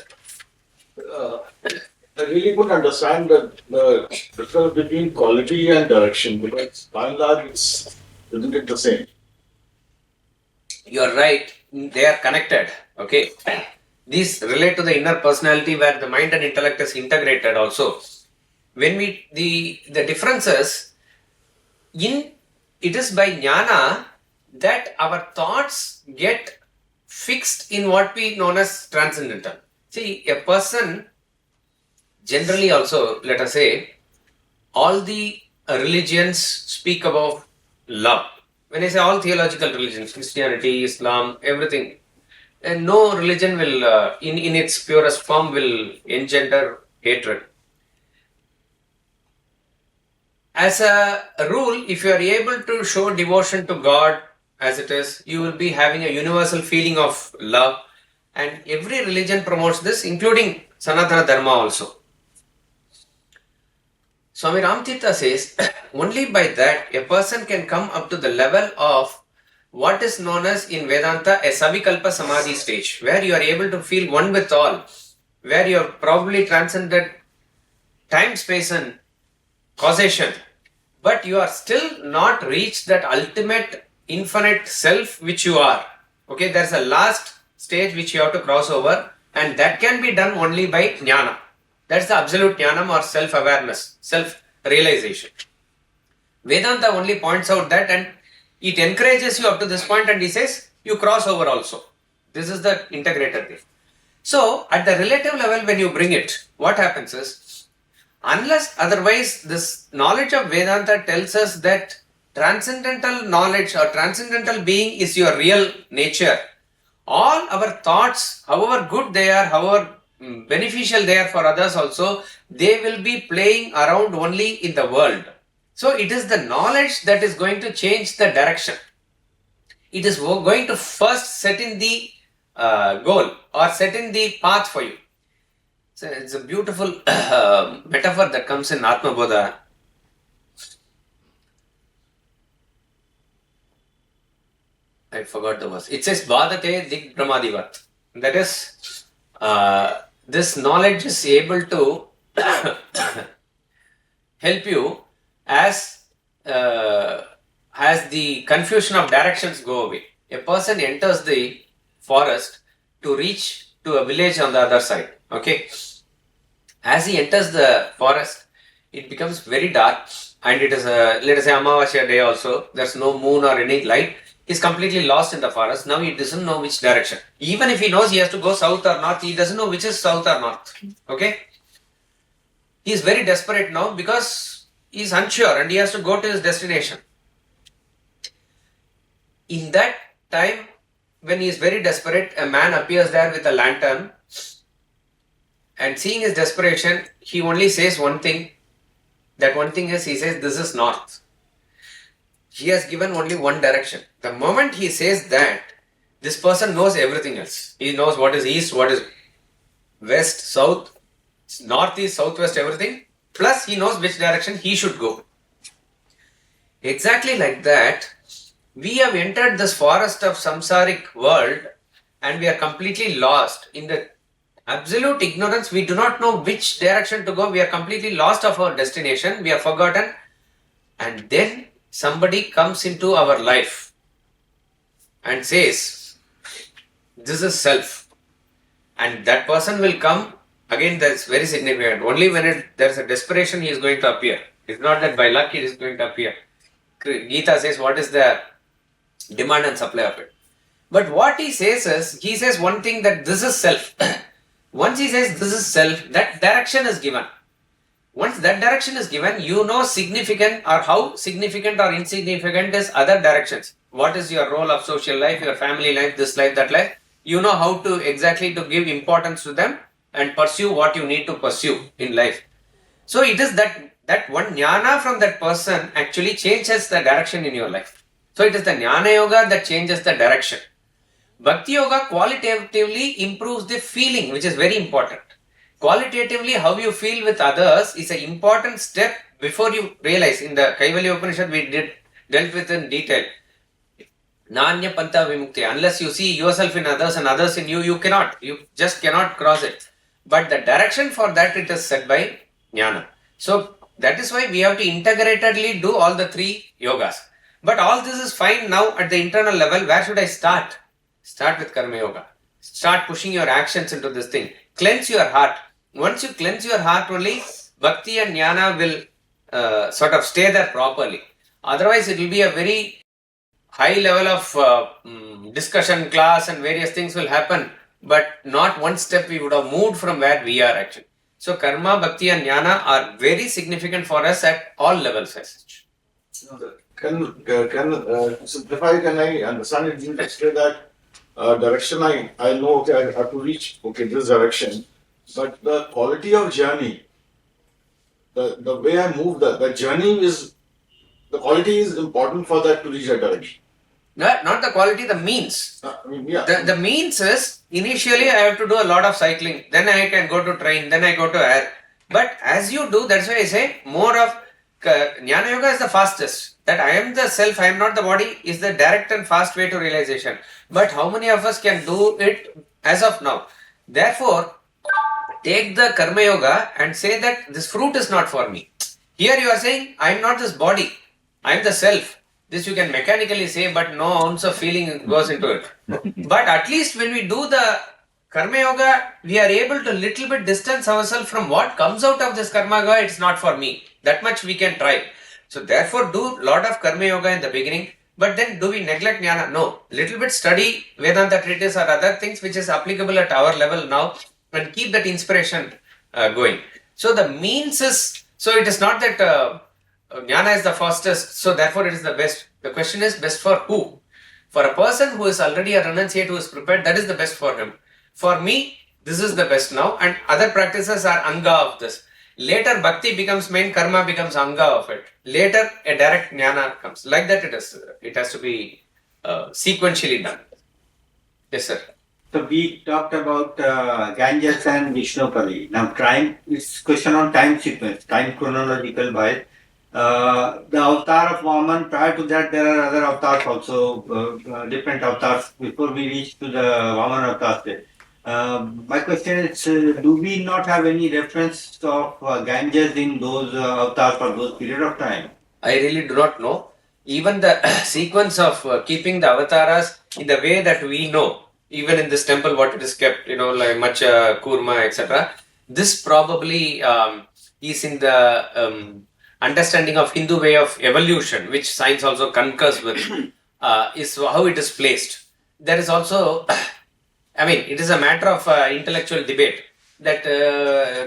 I really couldn't understand the difference between quality and direction, because by and large, isn't it the same? You are right. They are connected. Okay. These relate to the inner personality where the mind and intellect is integrated also. When we, the differences in, it is by jnana that our thoughts get fixed in what we known as transcendental. See, a person generally also, let us say, all the religions speak about love. When I say all theological religions, Christianity, Islam, everything, and no religion will, in its purest form, will engender hatred. As a rule, if you are able to show devotion to God as it is, you will be having a universal feeling of love. And every religion promotes this, including Sanatana Dharma also. Swami Ramtirtha says, only by that a person can come up to the level of what is known as in Vedanta a Savikalpa Samadhi stage, where you are able to feel one with all, where you have probably transcended time, space and causation, but you are still not reached that ultimate infinite self which you are. Okay, there's a last stage which you have to cross over, and that can be done only by jnana. That's the absolute jnanam or self-awareness, self-realization. Vedanta only points out that, and it encourages you up to this point, and he says you cross over also. This is the integrated way. So at the relative level, when you bring it, what happens is, unless otherwise this knowledge of Vedanta tells us that transcendental knowledge or transcendental being is your real nature, all our thoughts, however good they are, however beneficial they are for others also, they will be playing around only in the world. So it is the knowledge that is going to change the direction. It is going to first set in the goal or set in the path for you. So it's a beautiful metaphor that comes in Atma Bodha. I forgot the verse. It says Badate Dig Brahmadivat. That is, this knowledge is able to help you as the confusion of directions go away. A person enters the forest to reach to a village on the other side. Okay. As he enters the forest, it becomes very dark, and it is a, let us say, Amavasya day also. There's no moon or any light. He's completely lost in the forest. Now he doesn't know which direction. Even if he knows he has to go south or north, he doesn't know which is south or north. Okay? He is very desperate now because he is unsure and he has to go to his destination. In that time, when he is very desperate, a man appears there with a lantern, and seeing his desperation, he only says one thing. That one thing is, he says, this is north. He has given only one direction. The moment he says that, this person knows everything else. He knows what is east, what is west, south, north, east, southwest, everything. Plus, he knows which direction he should go. Exactly like that, we have entered this forest of samsaric world and we are completely lost. In the absolute ignorance, we do not know which direction to go. We are completely lost of our destination. We are forgotten. And then somebody comes into our life and says, this is self. And that person will come. Again, that's very significant. Only when there's a desperation, he is going to appear. It's not that by luck he is going to appear. Gita says, what is the demand and supply of it? But what he says is, he says one thing, that this is self. Once he says this is self, that direction is given. Once that direction is given, you know significant or how significant or insignificant is other directions. What is your role of social life, your family life, this life, that life. You know how to exactly to give importance to them and pursue what you need to pursue in life. So it is that one jnana from that person actually changes the direction in your life. So it is the Jnana Yoga that changes the direction. Bhakti Yoga qualitatively improves the feeling, which is very important. Qualitatively, how you feel with others is an important step before you realize. In the Kaivalya Upanishad, we dealt with in detail. Nanya Panta Vimukti. Unless you see yourself in others and others in you, you just cannot cross it. But the direction for that, it is set by Jnana. So that is why we have to integratedly do all the three yogas. But all this is fine now at the internal level. Where should I start? Start with Karma Yoga. Start pushing your actions into this thing. Cleanse your heart. Once you cleanse your heart only, Bhakti and Jnana will sort of stay there properly. Otherwise, it will be a very high level of discussion class and various things will happen. But not one step we would have moved from where we are actually. So Karma, Bhakti and Jnana are very significant for us at all levels as such. Can simplify, can I understand it? You say that direction I know, okay, I have to reach, okay, this direction. But the quality of journey, the way I move, the journey is, the quality is important for that to reach that direction. Not the quality, the means. The means is, initially I have to do a lot of cycling, then I can go to train, then I go to air. But as you do, that's why I say more of Jnana Yoga is the fastest. That I am the self, I am not the body is the direct and fast way to realization. But how many of us can do it as of now? Therefore, take the Karma Yoga and say that this fruit is not for me. Here you are saying, I am not this body, I am the self. This you can mechanically say, but no ounce of feeling goes into it. But at least when we do the Karma Yoga, we are able to little bit distance ourselves from what comes out of this Karma Yoga. It's not for me. That much we can try. So therefore, do lot of Karma Yoga in the beginning. But then do we neglect Jnana? No. Little bit study Vedanta treatise or other things which is applicable at our level now and keep that inspiration going. So the means is, so it is not that Jnana is the fastest, so therefore it is the best. The question is best for who? For a person who is already a renunciate, who is prepared, that is the best for him. For me, this is the best now, and other practices are anga of this. Later Bhakti becomes main, Karma becomes anga of it. Later a direct Jnana comes. Like that it is. It has to be sequentially done. Yes, sir. So we talked about Ganges and Vishnupali. Now time, it's question on time sequence, time chronological wise. The avatar of Vaman, prior to that there are other avatars also, different avatars before we reach to the Vaman avatar stage. My question is, do we not have any reference of Ganges in those avatars for those period of time? I really do not know. Even the sequence of keeping the avatars in the way that we know, even in this temple what it is kept, like Macha, Kurma, etc. This probably is in the understanding of Hindu way of evolution, which science also concurs with. is how it is placed. There is also, I mean, it is a matter of intellectual debate that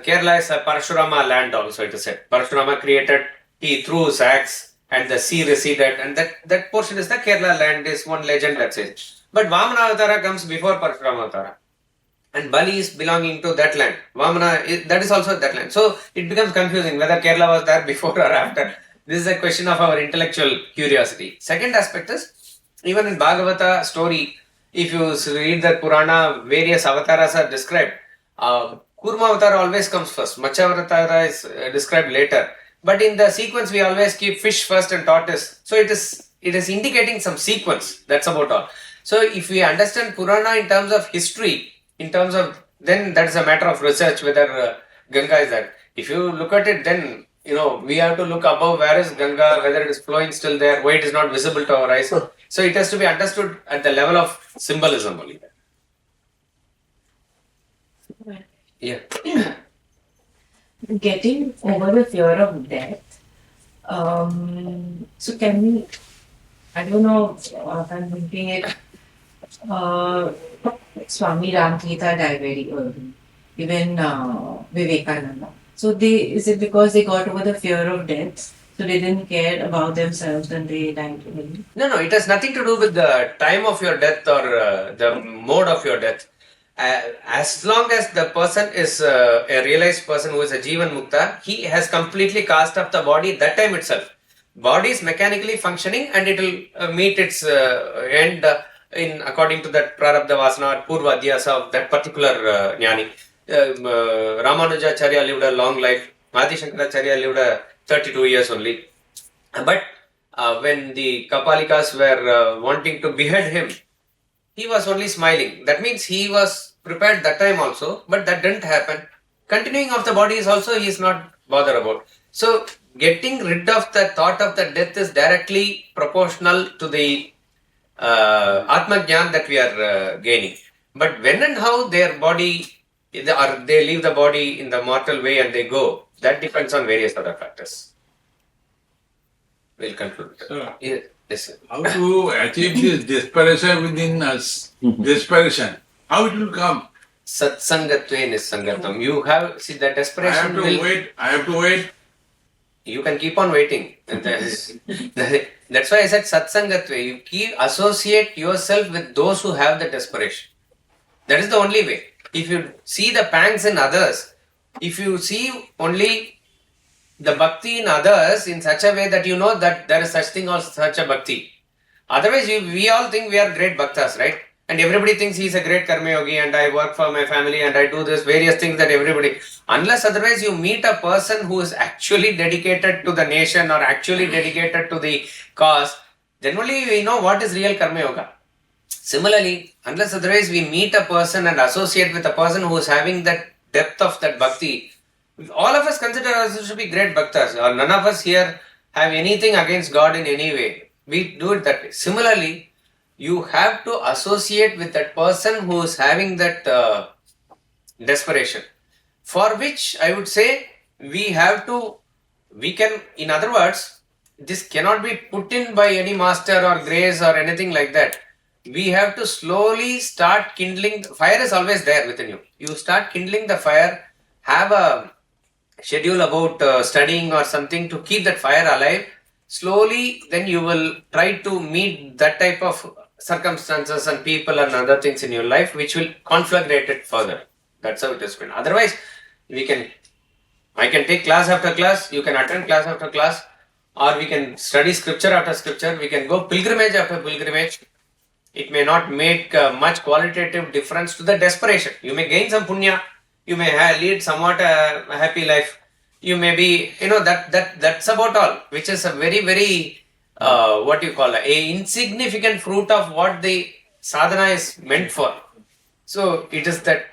Kerala is a Parashurama land also, it is said. Parashurama created, he threw his axe and the sea receded, and that portion is the Kerala land, is one legend that says. But Vamana Avatara comes before Parashurama Avatara. And Bali is belonging to that land. Vamana, that is also that land. So it becomes confusing whether Kerala was there before or after. This is a question of our intellectual curiosity. Second aspect is, even in Bhagavata story, if you read that Purana, various avatars are described. Kurma Avatara always comes first. Matsya Avatara is described later. But in the sequence, we always keep fish first and tortoise. So it is indicating some sequence. That's about all. So if we understand Purana in terms of history, in terms of, then that is a matter of research whether Ganga is there. If you look at it, then we have to look above where is Ganga, whether it is flowing still there, why it is not visible to our eyes. So it has to be understood at the level of symbolism only. Yeah. Getting over the fear of death. So can we, I don't know if I'm thinking it, Swami Ramkita died very early, even Vivekananda. So is it because they got over the fear of death, so they didn't care about themselves and they died early? No, it has nothing to do with the time of your death or the mode of your death. As long as the person is a realized person who is a Jivan Mukta, he has completely cast off the body that time itself. Body is mechanically functioning and it will meet its end in according to that Prarabdha Vasana or Purva Adhyasa of that particular Jnani. Ramanujacharya lived a long life. Adi Shankaracharya lived 32 years only. But when the Kapalikas were wanting to behead him, he was only smiling. That means he was prepared that time also, but that didn't happen. Continuing of the body is also he is not bothered about. So getting rid of the thought of the death is directly proportional to the Atma Jnana that we are gaining. But when and how their body, or they leave the body in the mortal way and they go, that depends on various other factors. We'll conclude. Sir, Yes, sir. how to achieve this desperation within us? Desperation. How it will come? Satsangatve nisangatam. You have, see, the I desperation have to will... wait. I have to wait. You can keep on waiting. That's why I said Satsangatve. You keep associate yourself with those who have the desperation. That is the only way. If you see the pangs in others, if you see only the bhakti in others in such a way that you know that there is such thing or such a bhakti. Otherwise, we all think we are great bhaktas, right? And everybody thinks he is a great karma yogi and I work for my family and I do this various things that everybody. Unless otherwise you meet a person who is actually dedicated to the nation or actually dedicated to the cause, then only we know what is real karma yoga. Similarly, unless otherwise we meet a person and associate with a person who is having that depth of that bhakti, all of us consider ourselves to be great bhaktas, or none of us here have anything against God in any way. We do it that way. Similarly, you have to associate with that person who is having that desperation, for which I would say we can, in other words, this cannot be put in by any master or grace or anything like that. We have to slowly start kindling. Fire is always there within you. You start kindling the fire, have a schedule about studying or something to keep that fire alive. Slowly, then you will try to meet that type of circumstances and people and other things in your life which will conflagrate it further. That's how it is been. Otherwise, I can take class after class, you can attend class after class, or we can study scripture after scripture, we can go pilgrimage after pilgrimage. It may not make much qualitative difference to the desperation. You may gain some punya, you may lead somewhat a happy life. You may be, that's about all, which is a very, very, a insignificant fruit of what the sadhana is meant for. So it is that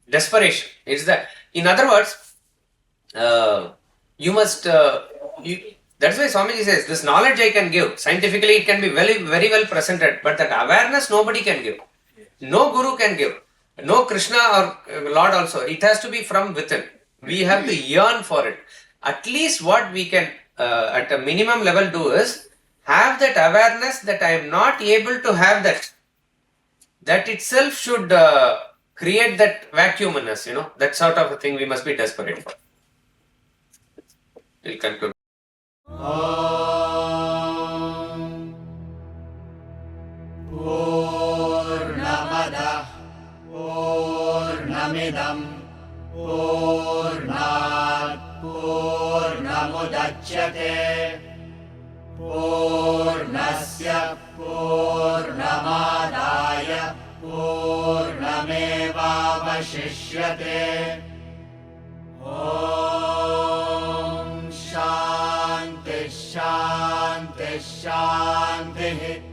desperation. It's that, in other words, you must, that's why Swamiji says, this knowledge I can give. Scientifically it can be very, very well presented, but that awareness nobody can give. No guru can give. No Krishna or Lord also. It has to be from within. We have to yearn for it. At least what we can, at a minimum level, do is have that awareness that I am not able to have that. That itself should create that vacuum in us, that sort of a thing we must be desperate for. We'll conclude. Poornam Poornamidam Poornat Poornamudachyate Poornasya Poornamadaya Poornamevavashishyate. Om Shanti Shanti Shanti.